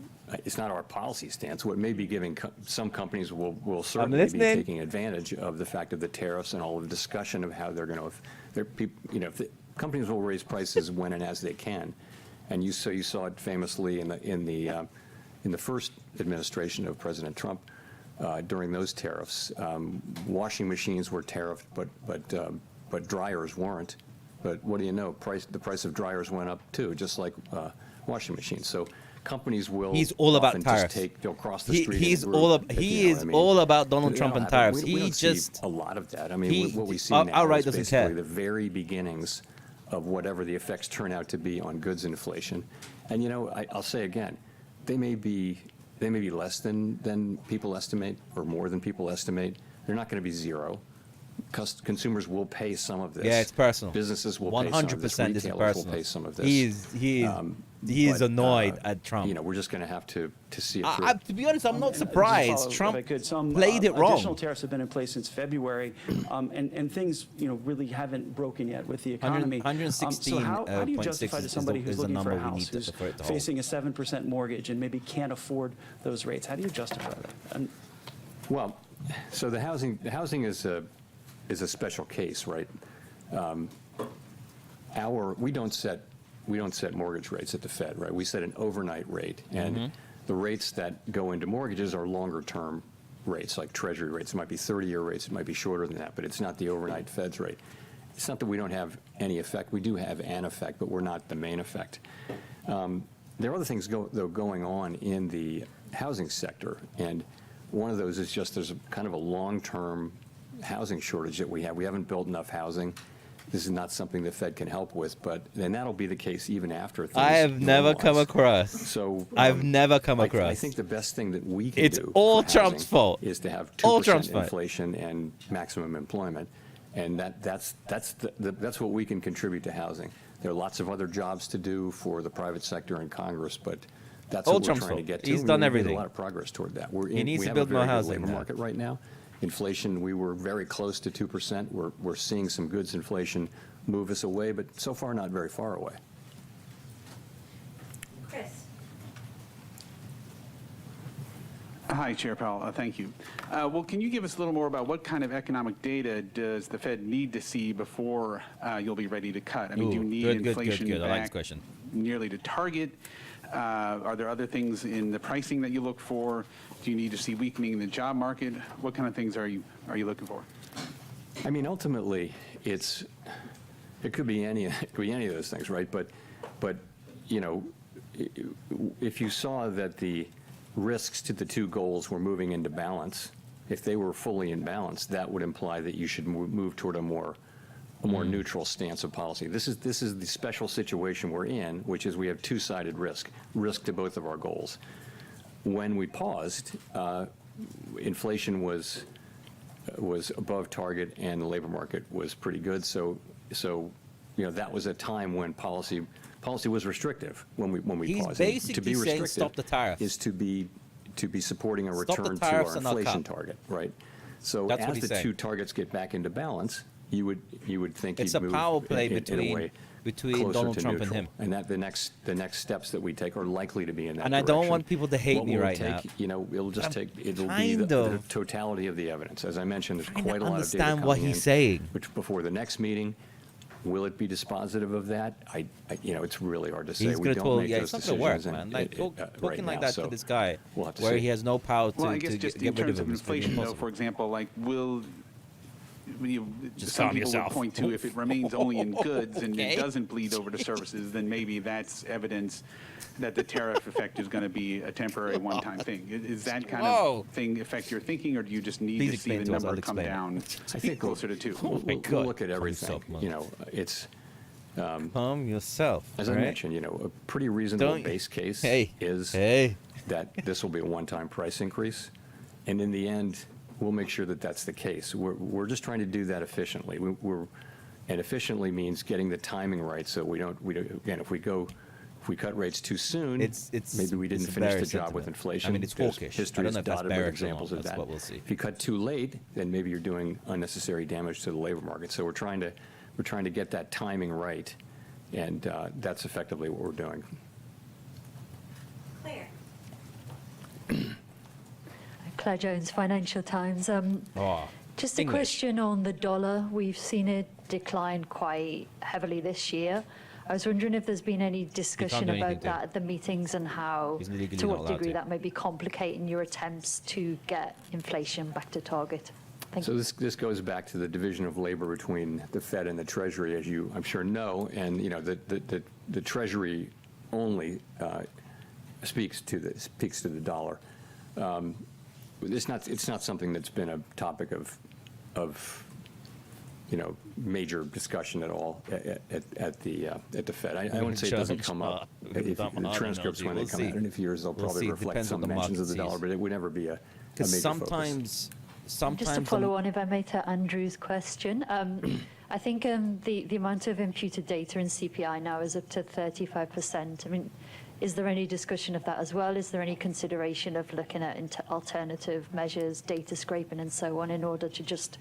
it's not our policy stance, what may be giving some companies will certainly be taking advantage of the fact of the tariffs and all of the discussion of how they're going to, companies will raise prices when and as they can. And you saw it famously in the first administration of President Trump. during those tariffs. Washing machines were tariffed, but dryers weren't. But what do you know? The price of dryers went up too, just like washing machines. So companies will. He's all about often tariffs. They'll cross the street. He is all about Donald Trump and tariffs. We don't see a lot of that. I mean, what we see now is basically the very beginnings of whatever the effects turn out to be on goods inflation. And I'll say again, they may be less than people estimate or more than people estimate. They're not going to be zero. Consumers will pay some of this. Yeah, it's personal. Businesses will pay some of this. 100% this is Retailers personal. will pay some of this. He is annoyed at Trump. We're just going to have to see it through. To be honest, I'm not surprised. Trump played it Additional wrong. tariffs have been in place since February, and things really haven't broken yet with the economy. 116.6 so how do you justify to somebody who's is the looking for a number we house, need who's for it to hold. facing a 7% mortgage and maybe can't afford those rates? How do you justify that? Well, so the housing is a special case, right? We don't set mortgage rates at the Fed, right? We set an overnight rate, and the rates that go into mortgages are longer term rates, like Treasury rates. It might be 30-year rates, it might be shorter than that, but it's not the overnight Fed's rate. It's not that we don't have any effect. We do have an effect, but we're not the main effect. There are other things going on in the housing sector, and one of those is just there's kind of a long-term housing shortage that we have. We haven't built enough housing. This is not something the Fed can help with, and that'll be the case even after things I have never come across. So I've never come across. I think the best thing that we can do It's all for Trump's housing fault. is to have All 2% Trump's fault. inflation and maximum employment, and that's what we can contribute to housing. There are lots of other jobs to do for the private sector and Congress, but that's All what we're Trump's trying to fault. get to. He's and done we've made everything. a lot of progress toward that. He needs we to have build a more very good housing labor now. market right now. Inflation, we were very close to 2%. We're seeing some goods inflation move us away, but so far not very far away. Chris. Hi, Chair Powell. Thank you. Well, can you give us a little more about what kind of economic data does the Fed need to see before you'll be ready to cut? I mean, do you need inflation good. I like this back question. nearly to target? Are there other things in the pricing that you look for? Do you need to see weakening in the job market? What kind of things are you looking for? I mean, ultimately, it could be any of those things, right? But if you saw that the risks to the two goals were moving into balance, if they were fully in balance, that would imply that you should move toward a more neutral stance of policy. This is the special situation we're in, which is we have two-sided risk to both of our goals. When we paused, inflation was above target and the labor market was pretty good. So that was a time when policy was restrictive when we He's paused. basically to be saying restrictive stop the tariffs. is to be supporting a Stop the return to tariffs our and I'll inflation cut. target, right? So That's what as he's the saying. two targets get back into balance, you would think It's you'd a move power play in a between way Donald closer to Trump and neutral. him. And that the next steps that we take are likely to be in that And I direction. don't want people to hate What me will right take, now. It'll just I'm it'll be kind the of totality of the evidence. As I mentioned, there's trying to quite a lot of data understand what coming he's in, saying. which before the next meeting, will it be dispositive of that? It's really hard to say. He's We gonna don't talk. make Yeah, those it's not gonna work, decisions man. and Like right talking like now, that so to this guy, we'll have to where see. he has no power Well, I to guess just in get rid terms of of him. is pretty inflation, though, impossible. for example, like Just some calm people yourself. would point to if it remains only in goods and Okay. it doesn't bleed over to services, then maybe that's evidence that the tariff effect is going to be a temporary one-time thing. Is that kind Whoa. of thing affect your thinking, or do you just need Please to see explain the to us, number I'll come explain it. down I think closer to 2? Oh my We'll God. look at Calm everything. yourself, man. It's Calm yourself. as all I right? mentioned, a pretty reasonable Don't- base case Hey. is Hey. that this will be a one-time price increase, and in the end, we'll make sure that that's the case. We're just trying to do that efficiently. And efficiently means getting the timing right, so we don't again, if we cut rates too soon, It's maybe we didn't it's finish the bearish job with sentiment. inflation. I mean, it's There's hawkish. History I don't is know if that's dotted with bearish or not. examples of That's that. what we'll see. If you cut too late, then maybe you're doing unnecessary damage to the labor market. So we're trying to get that timing right, and that's effectively what we're doing. Claire. Claire Jones, Financial Times. Just a English. question on the dollar. We've seen it decline quite heavily this year. I was wondering if there's been any discussion about that at the meetings and how, to what degree that may be complicating your attempts to get inflation back to target. Thank you. So this goes back to the division of labor between the Fed and the Treasury, as you, I'm sure, know. And the Treasury only speaks to the dollar. It's not something that's been a topic of major discussion at all at the Fed. I wouldn't say it doesn't come up. If the transcripts, when they come out in a few years, they'll probably reflect some mentions of the dollar, but it would never be a major focus. Just to follow on, if I may, to Andrew's question, I think the amount of imputed data in CPI now is up to 35%. I mean, is there any discussion of that as well? Is there any consideration of looking at alternative measures, data scraping and so on, in order to just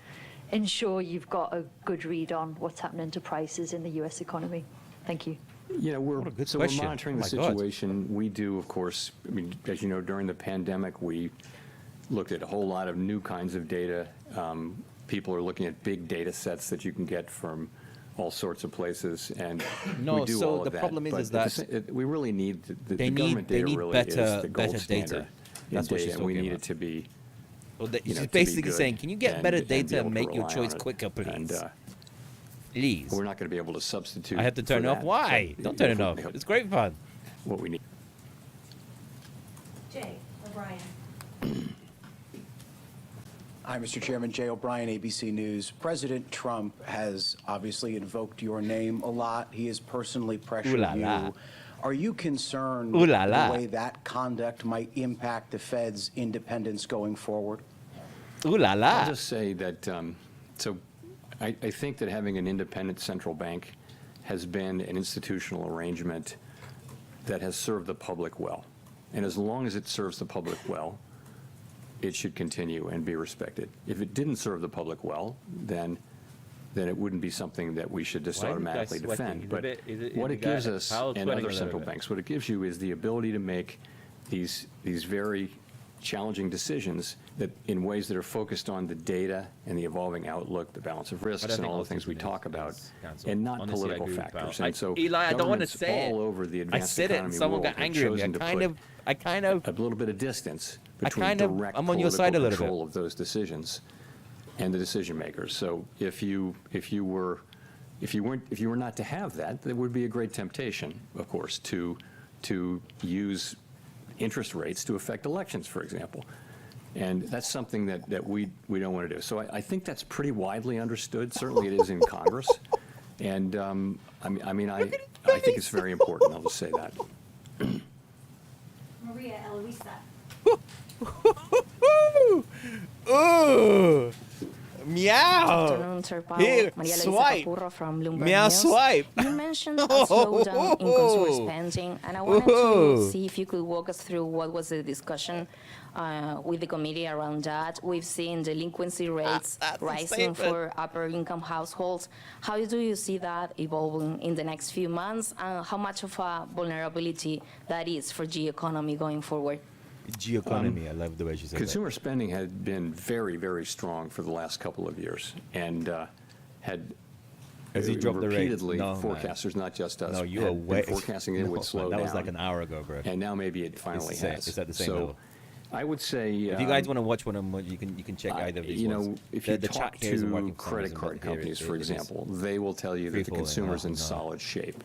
ensure you've got a good read on what's happening to prices in the US economy? Thank you. We're monitoring the situation. We do, of course, I mean, as you know, during the pandemic, we looked at a whole lot of new kinds of data. People are looking at big data sets that you can get from all sorts of places, and we do all of that. The problem is that we really need the government data really is the gold standard. That's what she's talking about. We need it to be. Well, she's basically saying, can you get better data and make your choice quicker, please? And, please. We're not going to be able to substitute. I had to turn it off. Why? Don't turn it off. It's great fun. What we need. Jay O'Brien. Hi, Mr. Chairman. Jay O'Brien, ABC News. President Trump has obviously invoked your name a lot. He has personally pressured you. Are you concerned the way that conduct might impact the Fed's independence going forward? I'll just say that, I think that having an independent central bank has been an institutional arrangement that has served the public well. And as long as it serves the public well, it should continue and be respected. If it didn't serve the public well, then it wouldn't be something that we should just automatically defend. But what it gives us, and other central banks, what it gives you is the ability to make these very challenging decisions that in ways that are focused on the data and the evolving outlook, the balance of risks, and all the things we talk about, and not political factors. And so Eli, I don't want to say all over the advanced I said it, and someone got angry at me. I kind of a little bit of distance between direct I'm on your side a little control of those decisions and the decision makers. So if you were not to have that, there would be a great temptation, of course, to use interest rates to affect elections, for example. And that's something that we don't want to do. So I think that's pretty widely understood. Certainly it is in Congress. And I think it's very important. I'll just say that. Maria Eloisa. Ooh. Meow. Here, swipe. From Bloomberg Meow, News. swipe. You mentioned a slowdown in consumer spending, and I wanted to see if you could walk us through what was the discussion with the committee around that. We've seen delinquency rates rising for upper income households. How do you see that evolving in the next few months, and how much of a vulnerability that is for the economy going forward? Geoeconomy, I love the way she said Consumer spending had been very, very strong for the last couple of years, and had As he dropped the rate. repeatedly No, forecasters, not just us, No, you had are way been forecasting it would slow That down. was like an hour ago, bro. And now maybe it finally has. It's at the same so level. I would say, If you guys want to watch one of them, you can check either of these ones. if you the talk chat here isn't working to for some credit reason, card but here companies, it for is. example, they will tell you that the Free-falling. consumer's in No. solid shape,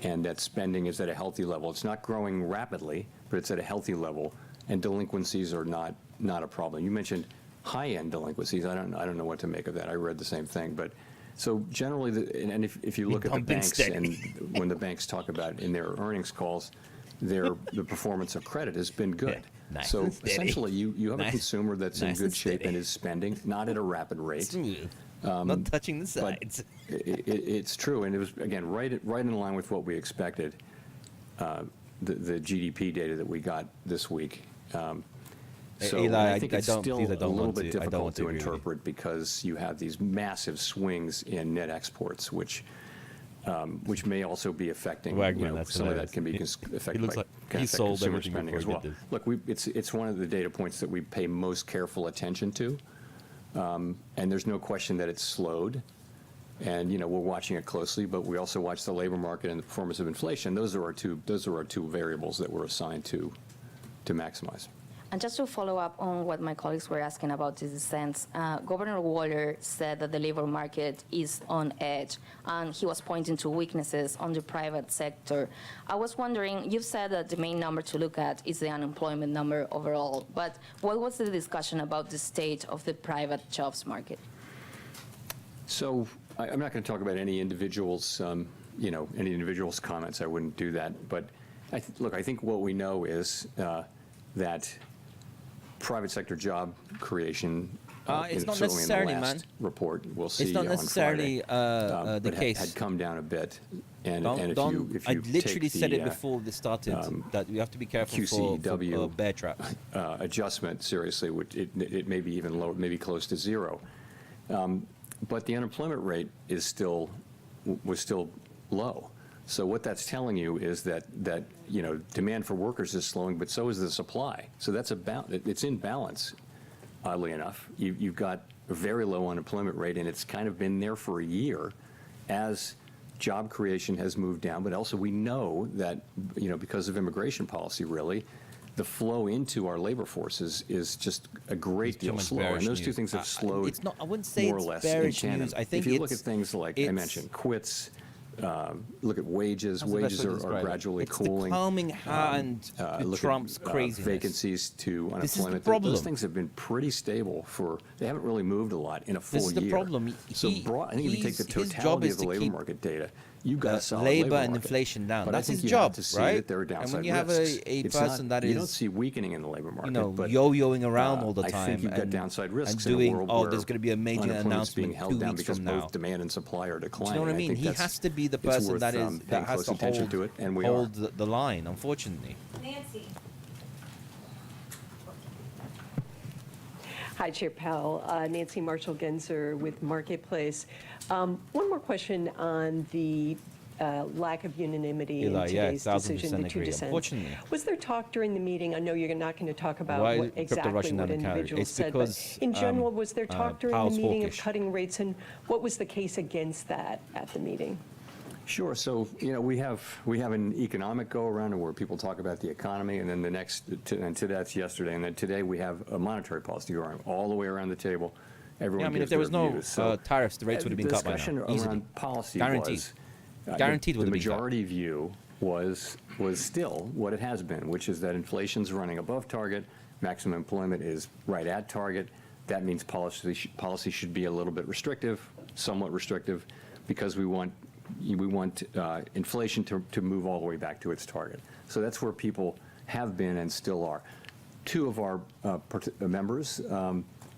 and that spending is at a healthy level. It's not growing rapidly, but it's at a healthy level, and delinquencies are not a problem. You mentioned high-end delinquencies. I don't know what to make of that. I read the same thing, but so generally, and if you look at the banks, and when the banks talk about in their earnings calls, the performance of credit has been good. Nice So and steady. essentially, you have a Nice. consumer that's in Nice good and shape steady. and is spending, not at a rapid rate. Smooth. Not touching the sides. It's true, and it was, again, right in line with what we expected, the GDP data that we got this week. So Eli, I think it's don't- still please, I a don't little want bit to- I don't difficult want to to agree with you. interpret because you have these massive swings in net exports, which may also be affecting, Wagner, that's some of hilarious. that can be affected looks by like he can affect sold consumer everything spending as before well. he did this. Look, it's one of the data points that we pay most careful attention to, and there's no question that it's slowed. And we're watching it closely, but we also watch the labor market and the performance of inflation. Those are our two variables that we're assigned to maximize. And just to follow up on what my colleagues were asking about this sense, Governor Waller said that the labor market is on edge, and he was pointing to weaknesses on the private sector. I was wondering, you've said that the main number to look at is the unemployment number overall, but what was the discussion about the state of the private jobs market? So I'm not going to talk about any individual's, any individual's comments. I wouldn't do that. But look, I think what we know is that private sector job creation, it's not certainly necessarily, in the last man. report, we'll see It's not necessarily on Friday, the case. had come down a bit. And I literally take said it the, before this started, that we have to be careful QCW for bear traps. Adjustment, seriously, it may be even lower, maybe close to zero. But the unemployment rate was still low. So what that's telling you is that demand for workers is slowing, but so is the supply. So it's in balance, oddly enough. You've got a very low unemployment rate, and it's kind of been there for a year as job creation has moved down. But also we know that because of immigration policy, really, the flow into our labor forces is just a great deal slower, and those two things have slowed. It's not. I wouldn't say more or it's less bearish in tandem. news. I think if you look at things like I mentioned, quits. Look at wages. Wages are gradually cooling. The calming hand to Trump's craziness. Vacancies to unemployment. This is the problem. Those things have been pretty stable they haven't really moved a lot in a full year. This is the problem. So I think if you take the totality of the labor market data, you've got a solid labor and market. inflation down. But that's I think his you job, have to see right? that there are downside and when you have risks. a It's person not, that is, you don't see weakening in the labor market, but yo-yoing around all the time, I think you've got downside risks and doing, in a world there's going to be a major unemployment's being announcement held 2 down weeks because from now. both demand and supply are declining. Do you know what I mean? He has to be the person that has to hold the line, unfortunately. Nancy. Hi, Chair Powell. Nancy Marshall-Genzer with Marketplace. One more question on the lack of unanimity in today's decision, the 2 dissents. Unfortunately. Was there talk during the meeting? I know you're not going to talk about exactly what individuals said, because, but in general, was there talk during the meeting hawkish. of cutting rates, and what was the case against that at the meeting? Sure. So we have an economic go around where people talk about the economy, and then that's yesterday, and then today we have a monetary policy go around all the way around the table. Everyone gives if there was their no views. tariffs, the rates would have been cut by now. The discussion around policy Guaranteed. Guaranteed the majority view was still what it has been, which is that inflation's running above target, maximum employment is right at target. That means policy should be a little bit restrictive, somewhat restrictive, because we want inflation to move all the way back to its target. So that's where people have been and still are. 2 of our members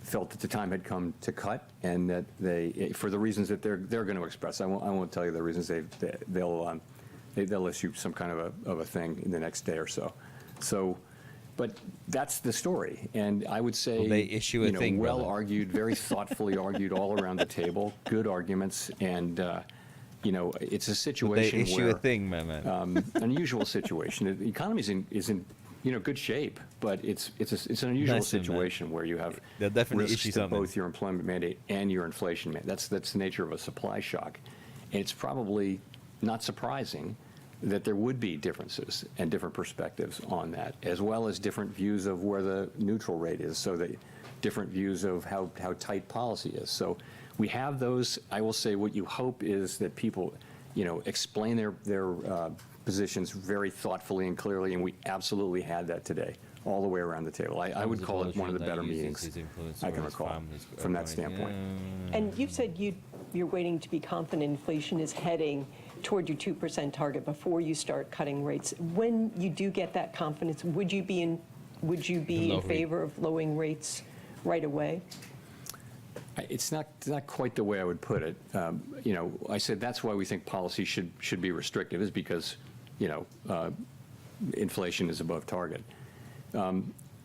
felt that the time had come to cut, and that for the reasons that they're going to express. I won't tell you the reasons. They'll issue some kind of a thing in the next day or so. But that's the story, and I would say they issue a thing, well brother. argued, very thoughtfully argued all around the table, good arguments, and it's a situation they issue where a thing, man. unusual situation. The economy is in good shape, but it's an unusual situation where you have risks to both your employment mandate and your inflation mandate. That's the nature of a supply shock, and it's probably not surprising that there would be differences and different perspectives on that, as well as different views of where the neutral rate is, so that different views of how tight policy is. So we have those. I will say what you hope is that people, explain their positions very thoughtfully and clearly, and we absolutely had that today, all the way around the table. I would call it one of the better meetings I can recall from that standpoint. And you've said you're waiting to be confident inflation is heading toward your 2% target before you start cutting rates. When you do get that confidence, would you be in favor of lowering rates right away? It's not quite the way I would put it. I said that's why we think policy should be restrictive, is because inflation is above target.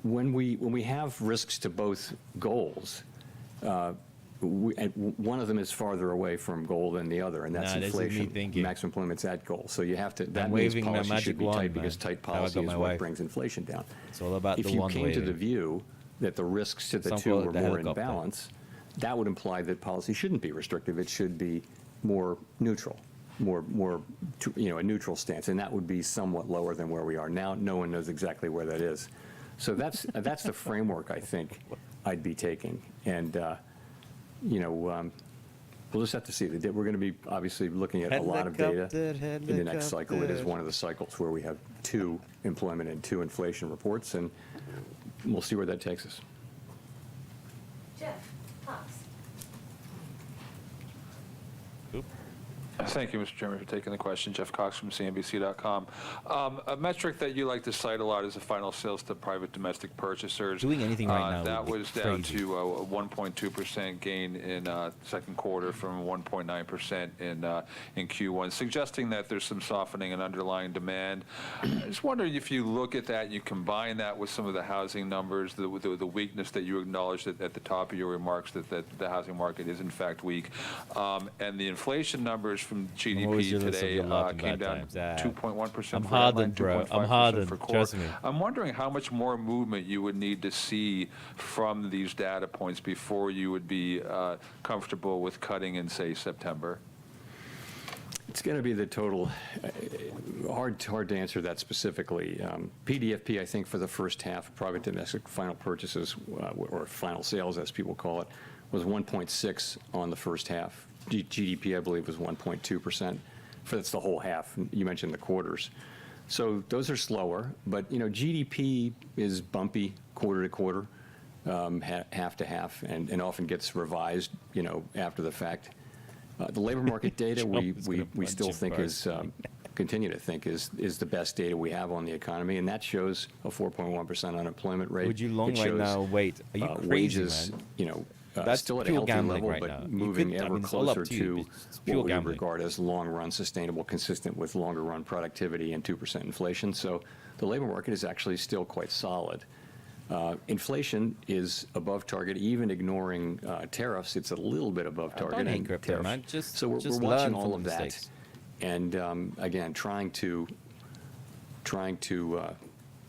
When we have risks to both goals, one of them is farther away from goal than the other, and that's inflation. Maximum employment's at goal. So you have to. That means policy should be tight, because tight policy is what brings inflation down. It's all about if you came to the view that the risks to the two were more in balance, that would imply that policy shouldn't be restrictive. It should be more neutral, a neutral stance, and that would be somewhat lower than where we are now. No one knows exactly where that is. So that's the framework I think I'd be taking, and we'll just have to see. We're going to be obviously looking at a lot of data in the next cycle. It is one of the cycles where we have 2 employment and 2 inflation reports, and we'll see where that takes us. Jeff Cox. Thank you, Mr. Chairman, for taking the question. Jeff Cox from CNBC.com. A metric that you like to cite a lot is the final sales to private domestic purchasers. Doing anything right now that would be was down crazy. to a 1.2% gain in second quarter from 1.9% in Q1, suggesting that there's some softening in underlying demand. I just wondering if you look at that and you combine that with some of the housing numbers, the weakness that you acknowledged at the top of your remarks that the housing market is in fact weak, and the inflation numbers from GDP today came down 2.1%. I'm hardened, bro. I'm hardened. Trust me. I'm wondering how much more movement you would need to see from these data points before you would be comfortable with cutting in, say, September. It's going to be the total. Hard to answer that specifically. PDFP, I think, for the first half, private domestic final purchases, or final sales, as people call it, was 1.6 on the first half. GDP, I believe, was 1.2%. That's the whole half. You mentioned the quarters. So those are slower, but GDP is bumpy quarter to quarter, half to half, and often gets revised, after the fact. The labor market data we still think is continue to think is the best data we have on the economy, and that shows a 4.1% unemployment rate. Would you long right now? Wait, are you crazy, wages, man? That's still at a pure healthy gambling level, right but now. moving ever closer to what we gambling. regard as long-run sustainable, consistent with longer-run productivity and 2% inflation. So the labor market is actually still quite solid. Inflation is above target, even ignoring tariffs. It's a little bit above target. Don't crypto, man. So we're just watching learn all from of the that, mistakes. and again, trying to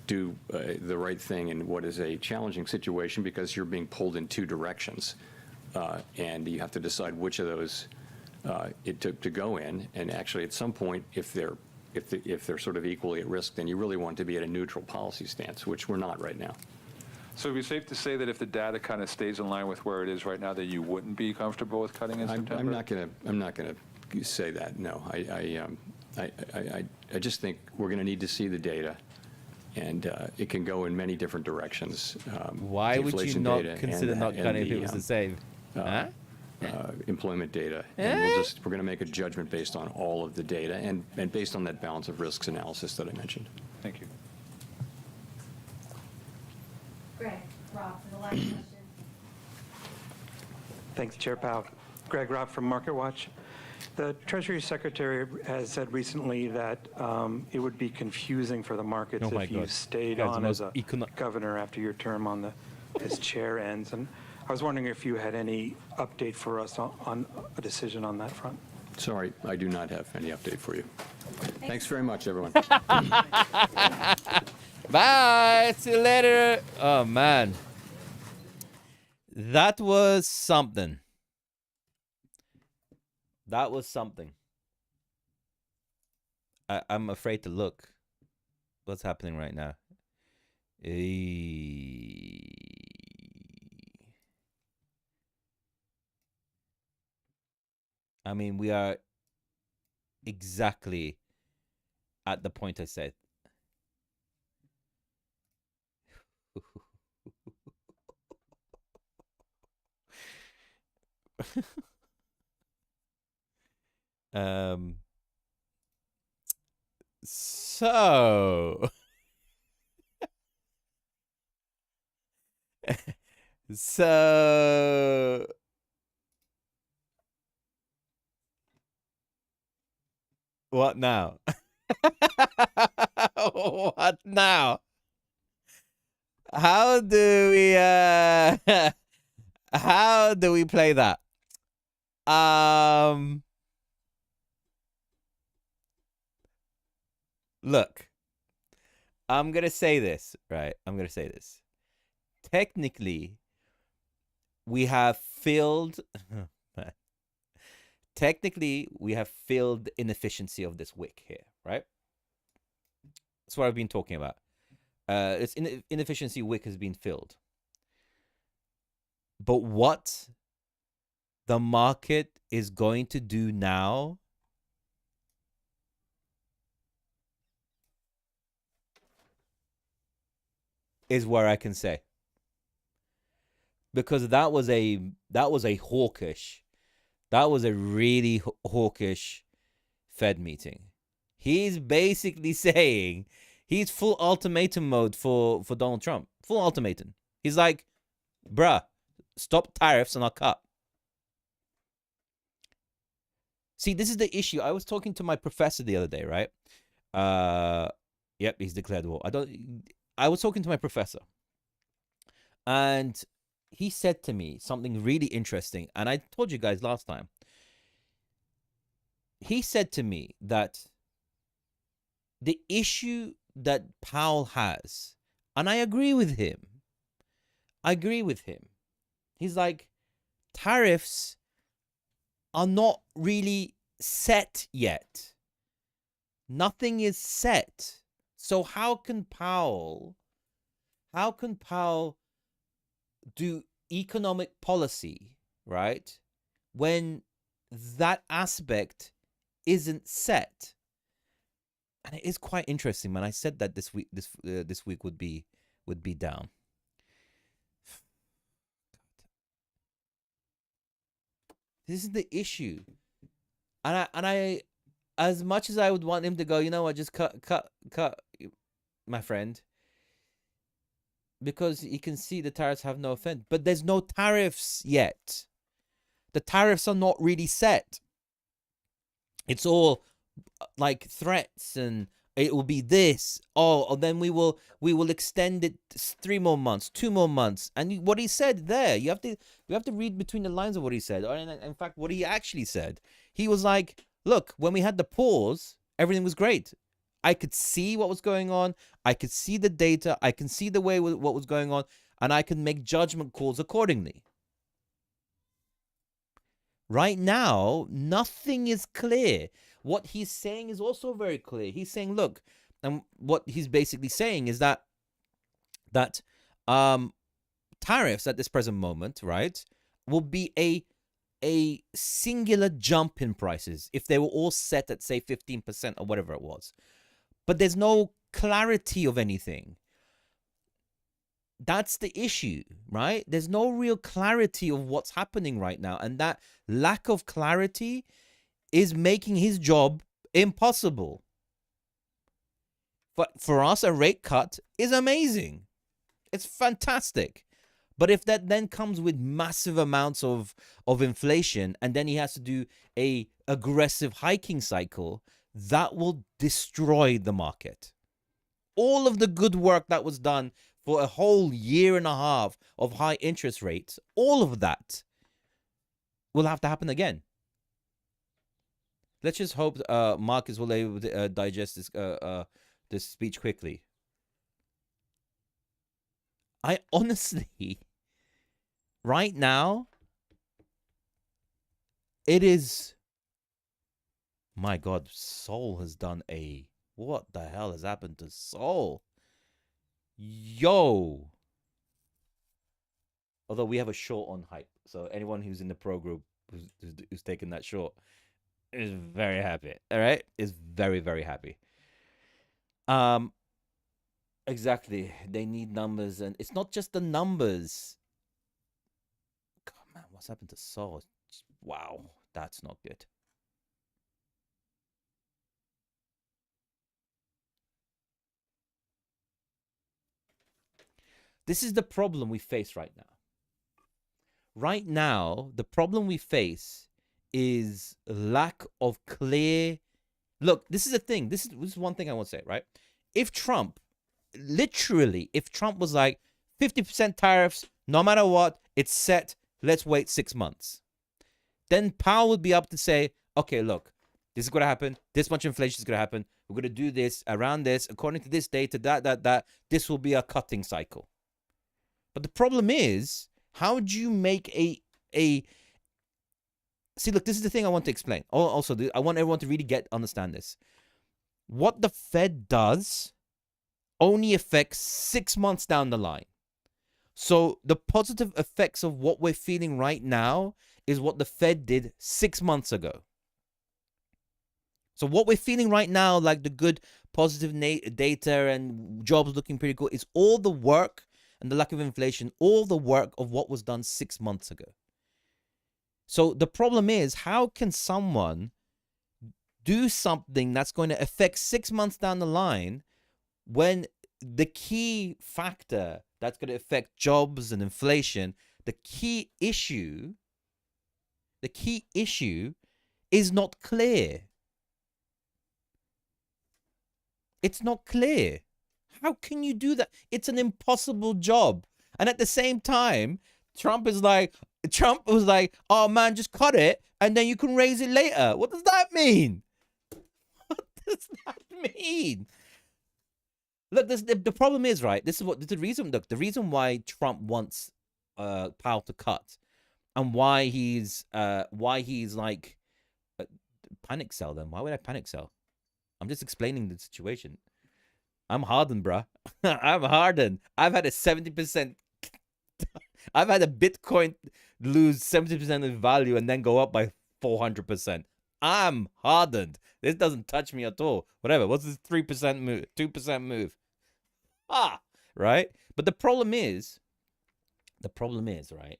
do the right thing in what is a challenging situation because you're being pulled in 2 directions, and you have to decide which of those to go in. And actually, at some point, if they're sort of equally at risk, then you really want to be at a neutral policy stance, which we're not right now. So it'd be safe to say that if the data kind of stays in line with where it is right now, that you wouldn't be comfortable with cutting in September? I'm not gonna say that. No, I just think we're going to need to see the data. And it can go in many different directions. Why would you not consider not cutting if it was the same? Employment data. And we're going to make a judgment based on all of the data and based on that balance of risks analysis that I mentioned. Thank you. Greg, Rob, for the last question. Thanks, Chair Powell. Greg Robb from MarketWatch. The Treasury Secretary has said recently that it would be confusing for the markets if you stayed on as a governor after your term as chair ends. And I was wondering if you had any update for us on a decision on that front. Sorry, I do not have any update for you. Thanks very much, everyone. Bye. See you later. Oh, man. That was something. That was something. I'm afraid to look. What's happening right now? I mean, we are exactly at the point I said. So what now? What now? How do we play that? Look, I'm going to say this, right? I'm going to say this. Technically, we have filled technically we have filled the inefficiency of this wick here, right? That's what I've been talking about. Its inefficiency wick has been filled. But what the market is going to do now is where I can say. Because that was a hawkish, that was a really hawkish Fed meeting. He's basically saying he's full ultimatum mode for Donald Trump. Full ultimatum. He's like, bruh, stop tariffs and I'll cut. See, this is the issue. I was talking to my professor the other day, right? Yep, he's declared war. I was talking to my professor, and he said to me something really interesting, and I told you guys last time. He said to me that the issue that Powell has, and I agree with him. He's like, tariffs are not really set yet. Nothing is set. So how can Powell do economic policy, right, when that aspect isn't set? And it is quite interesting, man. I said that this week would be down. This is the issue, and I, as much as I would want him to go, you know what, just cut, my friend, because you can see the tariffs have no effect, but there's no tariffs yet. The tariffs are not really set. It's all like threats, and it will be this. Oh, then we will extend it 3 more months, 2 more months. And what he said there, you have to read between the lines of what he said. Or in fact, what he actually said, he was like, look, when we had the pause, everything was great. I could see what was going on. I could see the data. I can see the way what was going on, and I can make judgment calls accordingly. Right now, nothing is clear. What he's saying is also very clear. He's saying, look, and what he's basically saying is that tariffs at this present moment, right, will be a singular jump in prices if they were all set at, say, 15% or whatever it was. But there's no clarity of anything. That's the issue, right? There's no real clarity of what's happening right now. And that lack of clarity is making his job impossible. But for us, a rate cut is amazing. It's fantastic. But if that then comes with massive amounts of inflation, and then he has to do a aggressive hiking cycle, that will destroy the market. All of the good work that was done for a whole year and a half of high interest rates, all of that will have to happen again. Let's just hope Marcus will be able to digest this speech quickly. I honestly, right now, it is, my God, Sol has done a, what the hell has happened to Sol? Yo. Although we have a short on hype, so anyone who's in the pro group who's taken that short is very happy. All right, is very, very happy. Exactly. They need numbers, and it's not just the numbers. God, man, what's happened to Sol? Wow, that's not good. This is the problem we face right now. Right now, the problem we face is lack of clear. Look, this is the thing. This is one thing I want to say, right? If Trump, literally, if Trump was like 50% tariffs, no matter what, it's set, let's wait 6 months. Then Powell would be up to say, okay, look, this is going to happen. This much inflation is going to happen. We're going to do this around this, according to this data, that. This will be a cutting cycle. But the problem is, how do you make a See, look, this is the thing I want to explain. Also, I want everyone to really understand this. What the Fed does only affects 6 months down the line. So the positive effects of what we're feeling right now is what the Fed did 6 months ago. So what we're feeling right now, like the good positive data and jobs looking pretty good, is all the work and the lack of inflation, all the work of what was done 6 months ago. So the problem is, how can someone do something that's going to affect 6 months down the line when the key factor that's going to affect jobs and inflation, the key issue is not clear? It's not clear. How can you do that? It's an impossible job. And at the same time, Trump was like, oh man, just cut it and then you can raise it later. What does that mean? What does that mean? Look, the problem is, right, this is what the reason. Look, the reason why Trump wants Powell to cut, and why he's like panic sell them. Why would I panic sell? I'm just explaining the situation. I'm hardened, bruh. I'm hardened. I've had a 70%. I've had a Bitcoin lose 70% of value and then go up by 400%. I'm hardened. This doesn't touch me at all. Whatever. What's this 3% move? 2% move? Right? But the problem is, right?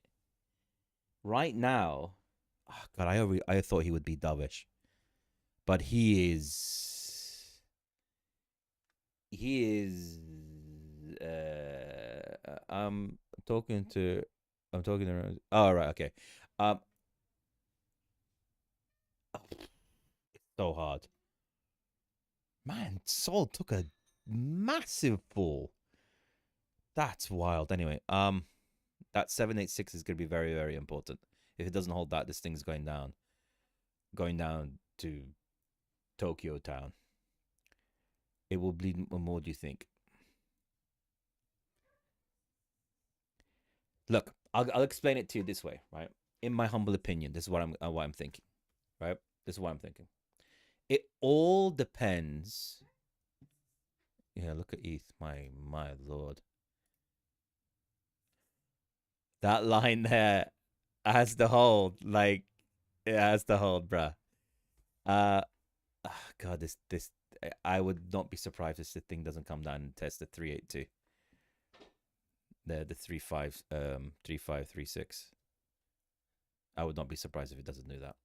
Right now, oh God, I thought he would be dovish. But he is I'm talking around. Oh, right, okay. It's so hard. Man, Sol took a massive fall. That's wild. Anyway, that 786 is going to be very, very important. If it doesn't hold that, this thing's going down to Tokyo Town. It will bleed more, do you think? Look, I'll explain it to you this way, right? In my humble opinion, this is what I'm thinking, right? This is what I'm thinking. It all depends. Yeah, look at ETH. My lord. That line there has to hold. Like, it has to hold, bruh. God, this. I would not be surprised if this thing doesn't come down and test the 382. The 3536. I would not be surprised if it doesn't do that.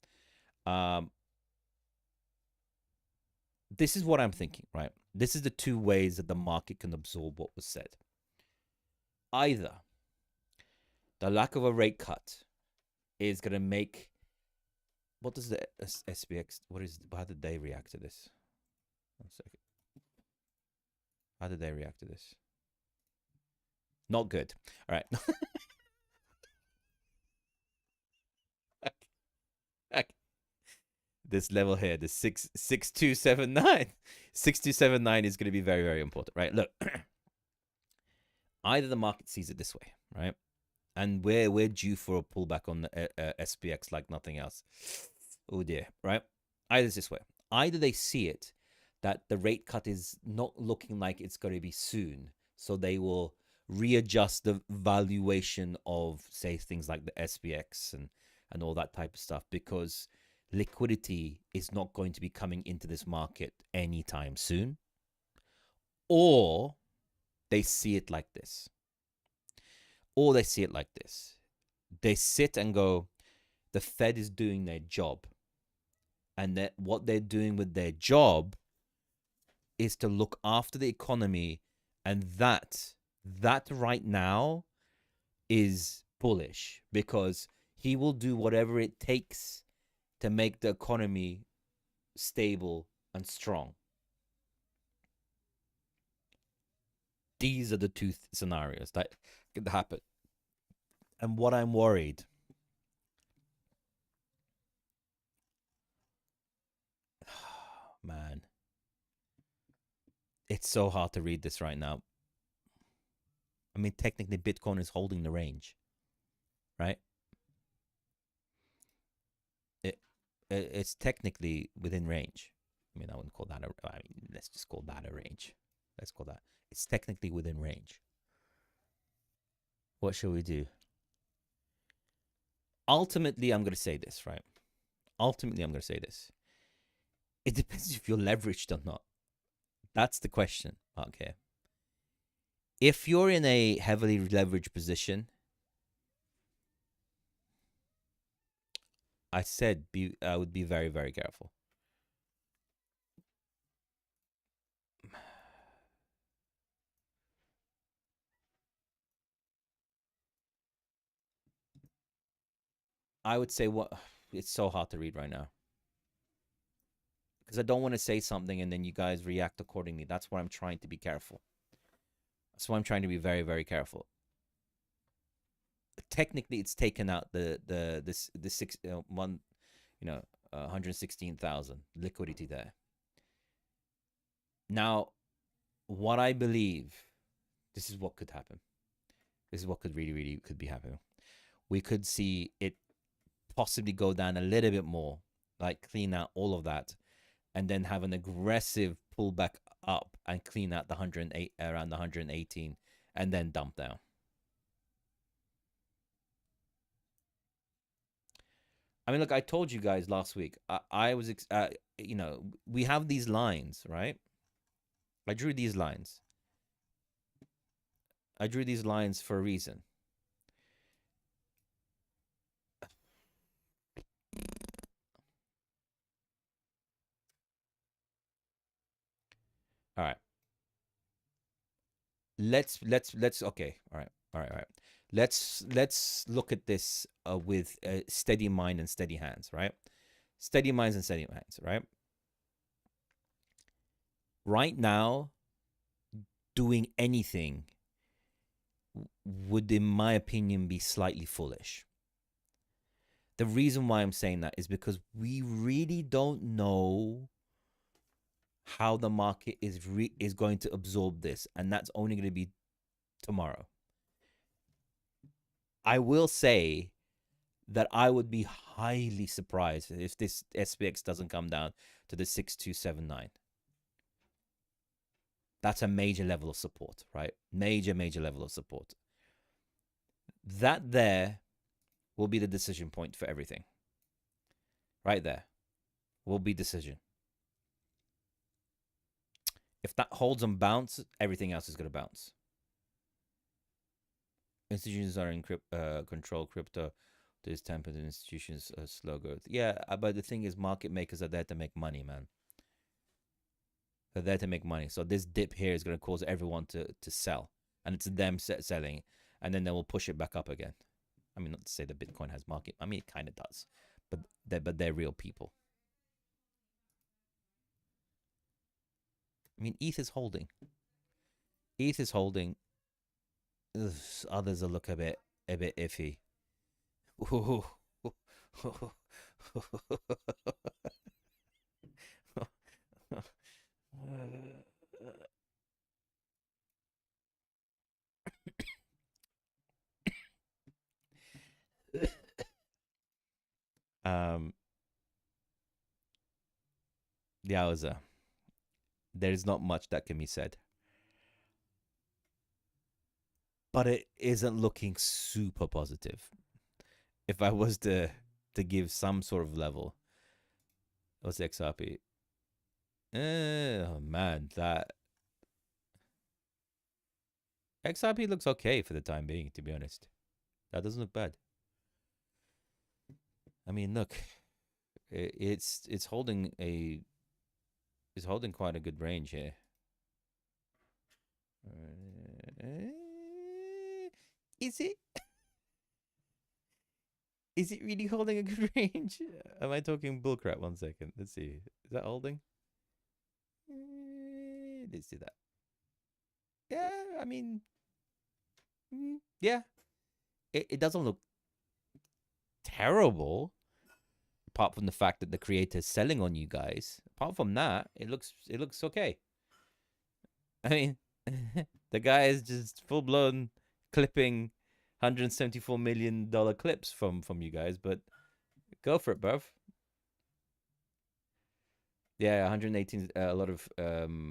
This is what I'm thinking, right? This is the two ways that the market can absorb what was said. Either the lack of a rate cut is going to make, what does the SPX, how did they react to this? 1 second. How did they react to this? Not good. All right. Okay. This level here, the 6279. 6279 is going to be very, very important, right? Look, either the market sees it this way, right? And we're due for a pullback on the SPX like nothing else. Oh dear, right? Either it's this way. Either they see it that the rate cut is not looking like it's going to be soon, so they will readjust the valuation of, say, things like the SPX and all that type of stuff, because liquidity is not going to be coming into this market anytime soon. Or they see it like this. They sit and go, the Fed is doing their job. And that what they're doing with their job is to look after the economy, and that right now is bullish, because he will do whatever it takes to make the economy stable and strong. These are the two scenarios that could happen. And what I'm worried, man, it's so hard to read this right now. I mean, technically, Bitcoin is holding the range, right? it's technically within range. I mean, I wouldn't call that let's just call that a range. Let's call that. It's technically within range. What shall we do? Ultimately, I'm going to say this, right? Ultimately, I'm going to say this. It depends if you're leveraged or not. That's the question. Okay. If you're in a heavily leveraged position, I said I would be very, very careful. I would say it's so hard to read right now. Because I don't want to say something and then you guys react accordingly. That's why I'm trying to be careful. That's why I'm trying to be very, very careful. Technically, it's taken out the 116,000 liquidity there. Now, what I believe, this is what could happen. This is what could really could be happening. We could see it possibly go down a little bit more, like clean out all of that, and then have an aggressive pullback up and clean out the 108 around the 118, and then dump down. I mean, look, I told you guys last week. I was, we have these lines, right? I drew these lines. I drew these lines for a reason. All right. Let's okay. All right. Let's look at this with a steady mind and steady hands, right? Steady minds and steady hands, right? Right now, doing anything would, in my opinion, be slightly foolish. The reason why I'm saying that is because we really don't know how the market is going to absorb this, and that's only going to be tomorrow. I will say that I would be highly surprised if this SPX doesn't come down to the 6279. That's a major level of support, right? Major level of support. That there will be the decision point for everything. Right there will be decision. If that holds and bounce, everything else is going to bounce. Institutions are in control crypto. There's tempered institutions slow growth. Yeah, but the thing is, market makers are there to make money, man. They're there to make money. So this dip here is going to cause everyone to sell. And it's them selling. And then they will push it back up again. I mean, not to say that Bitcoin has market. I mean, it kind of does. But they're real people. I mean, ETH is holding. ETH is holding. Ugh, others will look a bit iffy. Yowza. There's not much that can be said. But it isn't looking super positive. If I was to give some sort of level. What's the XRP? Oh man, that XRP looks okay for the time being, to be honest. That doesn't look bad. I mean, look, it's holding quite a good range here. Is it? Is it really holding a good range? Am I talking bullcrap? 1 second. Let's see. Is that holding? Let's see that. Yeah, I mean, yeah. It doesn't look terrible, apart from the fact that the creator is selling on you guys. Apart from that, it looks okay. I mean, the guy is just full blown clipping $174 million clips from you guys, but go for it, bruv. Yeah, 118, a lot of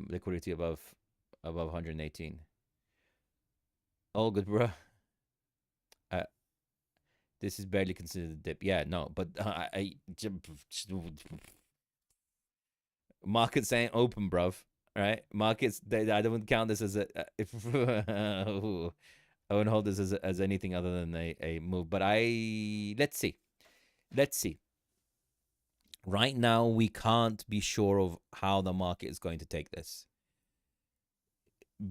liquidity above 118. All good, bro. This is barely considered a dip. Yeah, no, but markets ain't open, bruv. Right? Markets, I don't count this as I wouldn't hold this as anything other than a move. But let's see. Right now, we can't be sure of how the market is going to take this,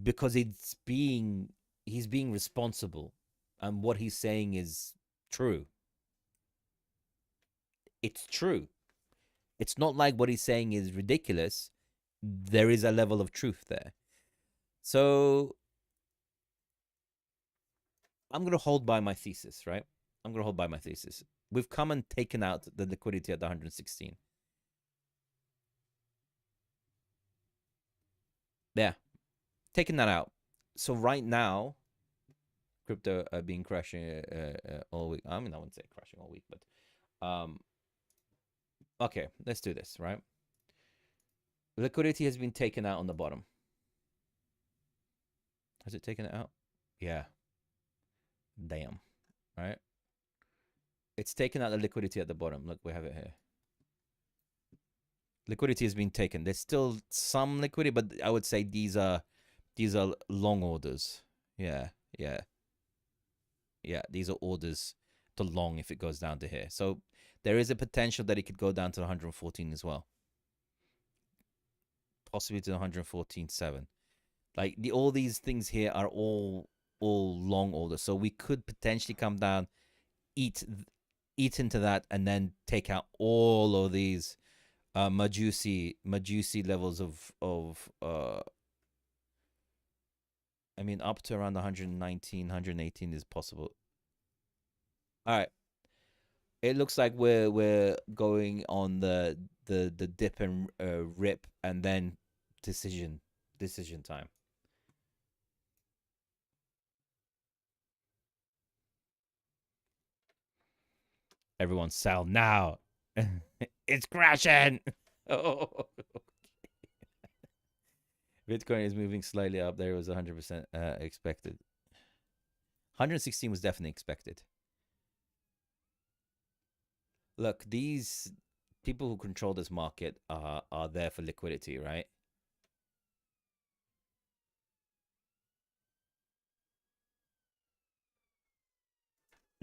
because he's being responsible, and what he's saying is true. It's true. It's not like what he's saying is ridiculous. There is a level of truth there. So I'm going to hold by my thesis, right? I'm going to hold by my thesis. We've come and taken out the liquidity at the 116. Yeah, taking that out. So right now, crypto been crashing all week. I mean, I wouldn't say crashing all week, but okay, let's do this, right? Liquidity has been taken out on the bottom. Has it taken it out? Yeah. Damn. Right? It's taken out the liquidity at the bottom. Look, we have it here. Liquidity has been taken. There's still some liquidity, but I would say these are long orders. Yeah. These are orders to long if it goes down to here. So there is a potential that it could go down to 114 as well. Possibly to 114.7. Like all these things here are all long orders. So we could potentially come down, eat into that, and then take out all of these Majusi levels of I mean, up to around 119, 118 is possible. All right. It looks like we're going on the dip and rip, and then decision time. Everyone sell now. It's crashing. Oh. Bitcoin is moving slightly up. There was 100% expected. 116 was definitely expected. Look, these people who control this market are there for liquidity, right?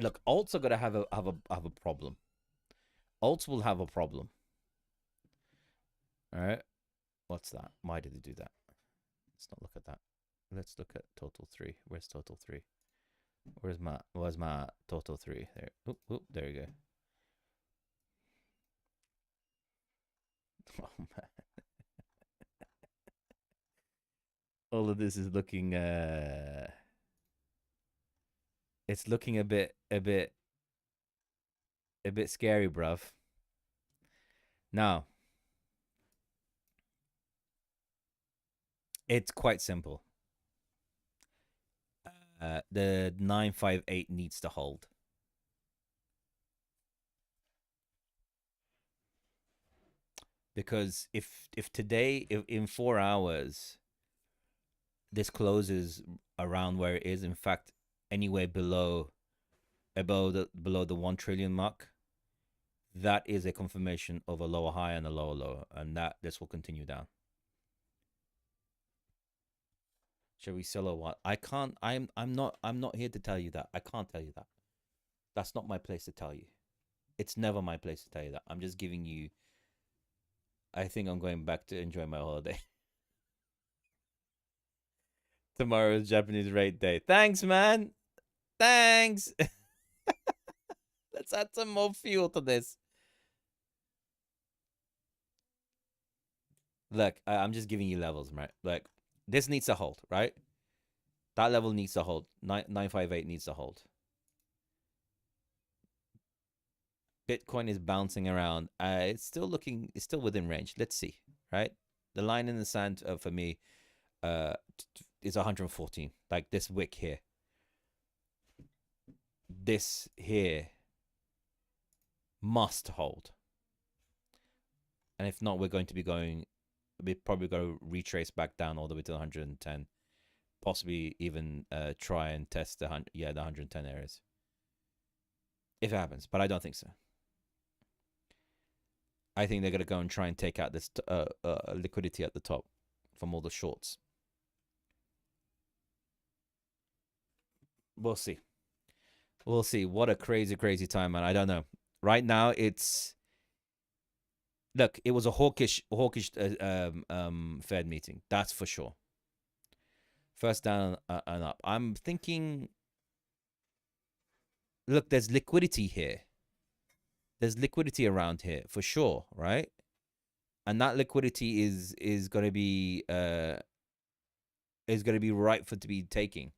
Look, alts are gonna have a problem. Alts will have a problem. All right. What's that? Why did it do that? Let's not look at that. Let's look at total 3. Where's total 3? Where's my total 3? There. Oop, there you go. Oh man. All of this is looking it's looking a bit scary, bruv. Now, it's quite simple. The 958 needs to hold. Because if today, in 4 hours, this closes around where it is, in fact, anywhere below the 1 trillion mark, that is a confirmation of a lower high and a lower low, and that this will continue down. Shall we sell or what? I can't. I'm not here to tell you that. I can't tell you that. That's not my place to tell you. It's never my place to tell you that. I'm just giving you. I think I'm going back to enjoy my holiday. Tomorrow is Japanese rate day. Thanks, man. Thanks. Let's add some more fuel to this. Look, I'm just giving you levels, right? Like, this needs to hold, right? That level needs to hold. 958 needs to hold. Bitcoin is bouncing around. It's still within range. Let's see, right? The line in the sand for me is 114. Like this wick here. This here must hold. And if not, we're probably going to retrace back down all the way to 110, possibly even try and test the 110 areas. If it happens, but I don't think so. I think they're going to go and try and take out this liquidity at the top from all the shorts. We'll see. We'll see. What a crazy, crazy time, man. I don't know. Right now, it's... Look, it was a hawkish Fed meeting. That's for sure. First down and up. I'm thinking... Look, there's liquidity here. There's liquidity around here for sure, right? And that liquidity is going to be ripe for to be taking.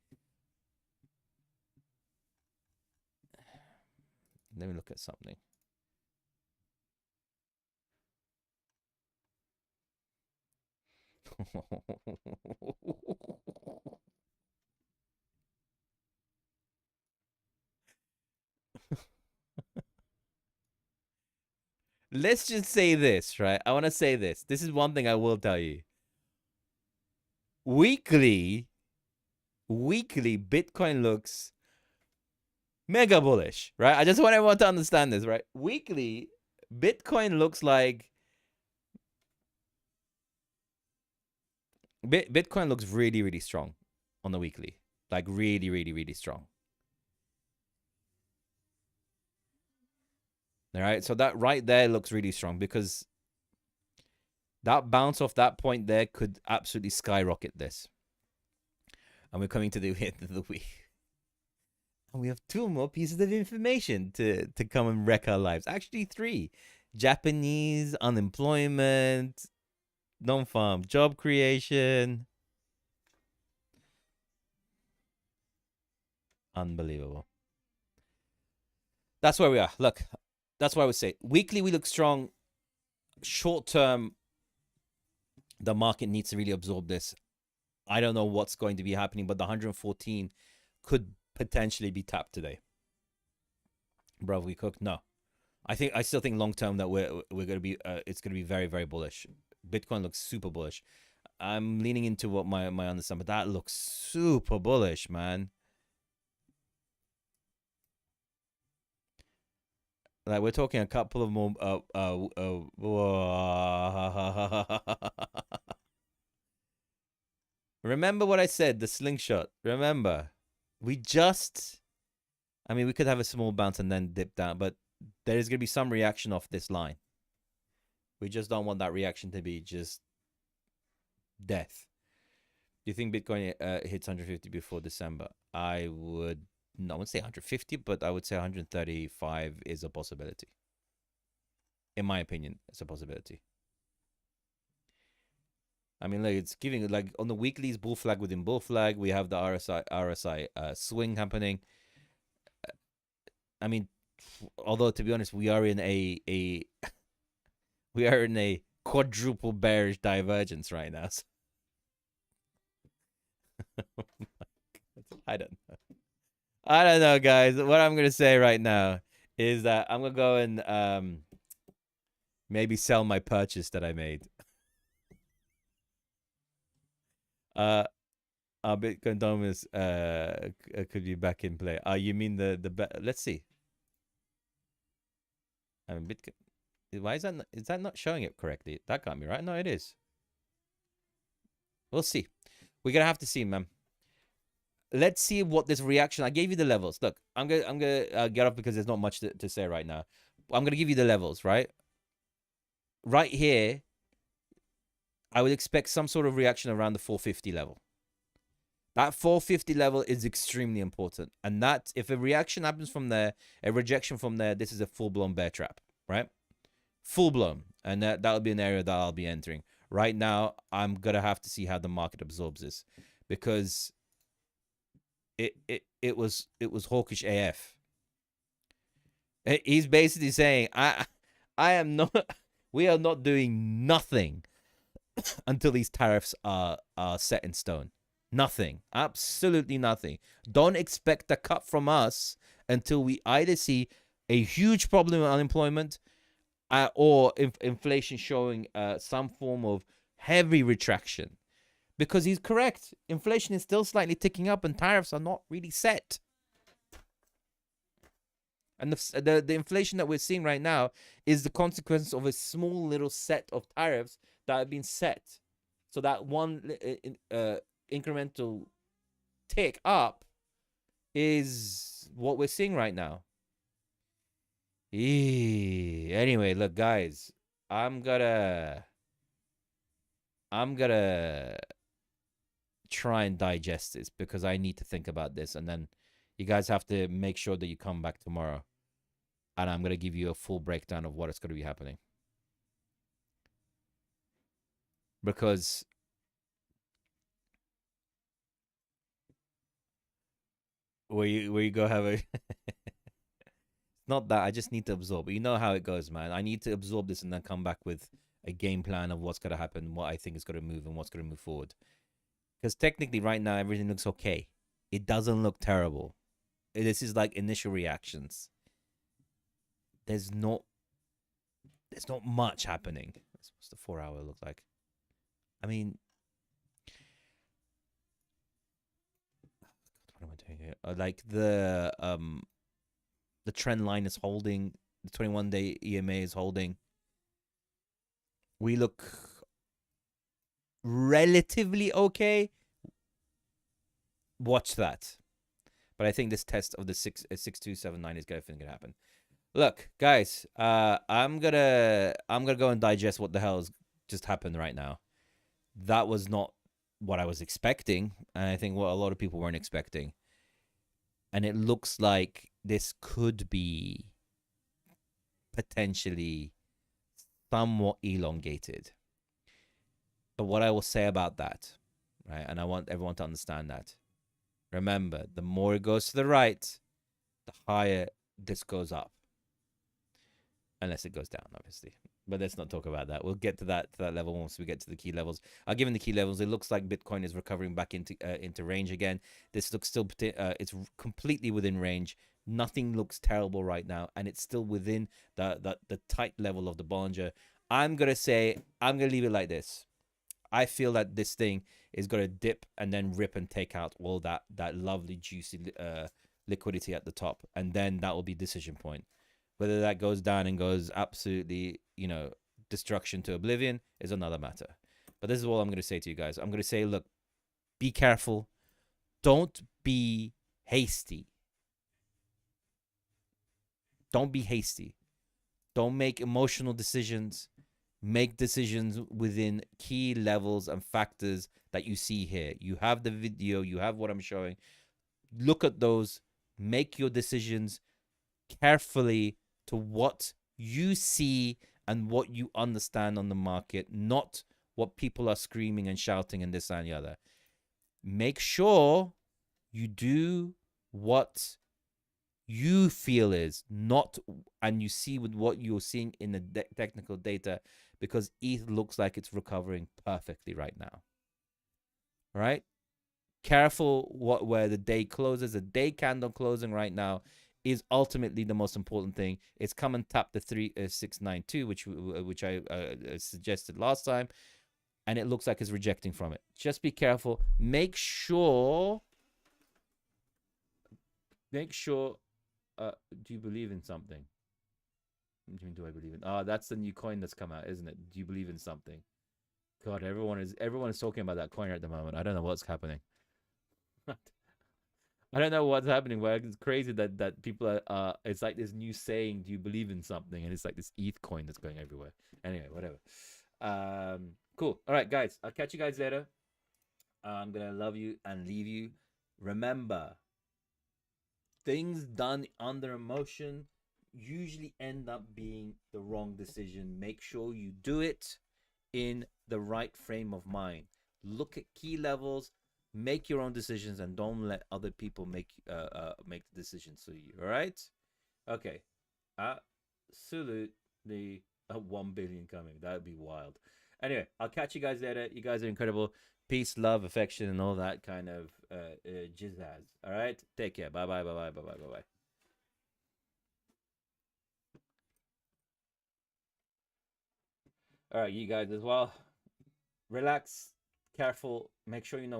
Let me look at something. Let's just say this, right? I want to say this. This is one thing I will tell you. Weekly, Bitcoin looks mega bullish, right? I just want everyone to understand this, right? Weekly, Bitcoin looks like... Bitcoin looks really, really strong on the weekly. Like really, really, really strong. All right, so that right there looks really strong because that bounce off that point there could absolutely skyrocket this. And we're coming to the end of the week. And we have 2 more pieces of information to come and wreck our lives. Actually, 3. Japanese unemployment, non-farm job creation. Unbelievable. That's where we are. Look. That's why I would say weekly we look strong. Short term, the market needs to really absorb this. I don't know what's going to be happening, but the 114 could potentially be tapped today. Bro, we cooked. No, I still think long term that we're going to be it's going to be very, very bullish. Bitcoin looks super bullish. I'm leaning into what my understanding, but that looks super bullish, man. Like we're talking a couple of more. Remember what I said? The slingshot. Remember, we could have a small bounce and then dip down, but there is going to be some reaction off this line. We just don't want that reaction to be just death. Do you think Bitcoin hits 150 before December? I wouldn't say 150, but I would say 135 is a possibility. In my opinion, it's a possibility. I mean, like it's giving like on the weeklies, bull flag within bull flag. We have the RSI swing happening. I mean, although to be honest, we are in a quadruple bearish divergence right now. So. I don't know, guys. What I'm gonna say right now is that I'm gonna go and maybe sell my purchase that I made. Our Bitcoin Dominus could be back in play. You mean the let's see. I mean, Bitcoin. Why is that not showing it correctly? That can't be right. No, it is. We'll see. We're gonna have to see, man. Let's see what this reaction. I gave you the levels. Look, I'm gonna get off because there's not much to say right now. I'm gonna give you the levels, right? Right here, I would expect some sort of reaction around the 450 level. That 450 level is extremely important, and that if a reaction happens from there, a rejection from there, this is a full-blown bear trap, right? Full-blown, and that would be an area that I'll be entering. Right now, I'm gonna have to see how the market absorbs this, because it was hawkish AF. He's basically saying, we are not doing nothing until these tariffs are set in stone. Nothing. Absolutely nothing. Don't expect a cut from us until we either see a huge problem with unemployment or inflation showing some form of heavy retraction. Because he's correct. Inflation is still slightly ticking up and tariffs are not really set. And the inflation that we're seeing right now is the consequence of a small little set of tariffs that have been set. So that one incremental tick up is what we're seeing right now. Anyway, look, guys, I'm gonna try and digest this because I need to think about this, and then you guys have to make sure that you come back tomorrow, and I'm gonna give you a full breakdown of what is going to be happening. Because where you go have a not that I just need to absorb. You know how it goes, man. I need to absorb this and then come back with a game plan of what's going to happen, what I think is going to move, and what's going to move forward. Because technically, right now, everything looks okay. It doesn't look terrible. This is like initial reactions. There's not much happening. What's the 4 hour look like? I mean, what am I doing here? Like the trend line is holding. The 21-day EMA is holding. We look relatively okay. Watch that. But I think this test of the 6279 is definitely gonna happen. Look, guys, I'm gonna go and digest what the hell has just happened right now. That was not what I was expecting, and I think what a lot of people weren't expecting. And it looks like this could be potentially somewhat elongated. But what I will say about that, right, and I want everyone to understand that, remember, the more it goes to the right, the higher this goes up. Unless it goes down, obviously. But let's not talk about that. We'll get to that level once we get to the key levels. Given the key levels, it looks like Bitcoin is recovering back into range again. This looks still it's completely within range. Nothing looks terrible right now, and it's still within the tight level of the Bollinger. I'm gonna leave it like this. I feel that this thing is gonna dip and then rip and take out all that lovely juicy liquidity at the top, and then that will be decision point. Whether that goes down and goes absolutely, destruction to oblivion is another matter. But this is all I'm going to say to you guys. I'm going to say, look, be careful. Don't be hasty. Don't be hasty. Don't make emotional decisions. Make decisions within key levels and factors that you see here. You have the video. You have what I'm showing. Look at those. Make your decisions carefully to what you see and what you understand on the market, not what people are screaming and shouting and this and the other. Make sure you do what you feel is not, and you see with what you're seeing in the technical data, because ETH looks like it's recovering perfectly right now. All right? Careful where the day closes. The day candle closing right now is ultimately the most important thing. It's come and tap the 3692, which I suggested last time, and it looks like it's rejecting from it. Just be careful. Make sure. Do you believe in something? What do you mean, do I believe in? Oh, that's the new coin that's come out, isn't it? Do you believe in something? God, everyone is talking about that coin at the moment. I don't know what's happening. I don't know what's happening, but it's crazy that people are, it's like this new saying, do you believe in something? And it's like this ETH coin that's going everywhere. Anyway, whatever. Cool. All right, guys. I'll catch you guys later. I'm going to love you and leave you. Remember, things done under emotion usually end up being the wrong decision. Make sure you do it in the right frame of mind. Look at key levels. Make your own decisions and don't let other people make the decisions for you. All right? Okay. Absolutely 1 billion coming. That would be wild. Anyway, I'll catch you guys later. You guys are incredible. Peace, love, affection, and all that kind of jizzazz. All right? Take care. Bye-bye, bye-bye, bye-bye, bye-bye. All right, you guys as well. Relax, careful, make sure you know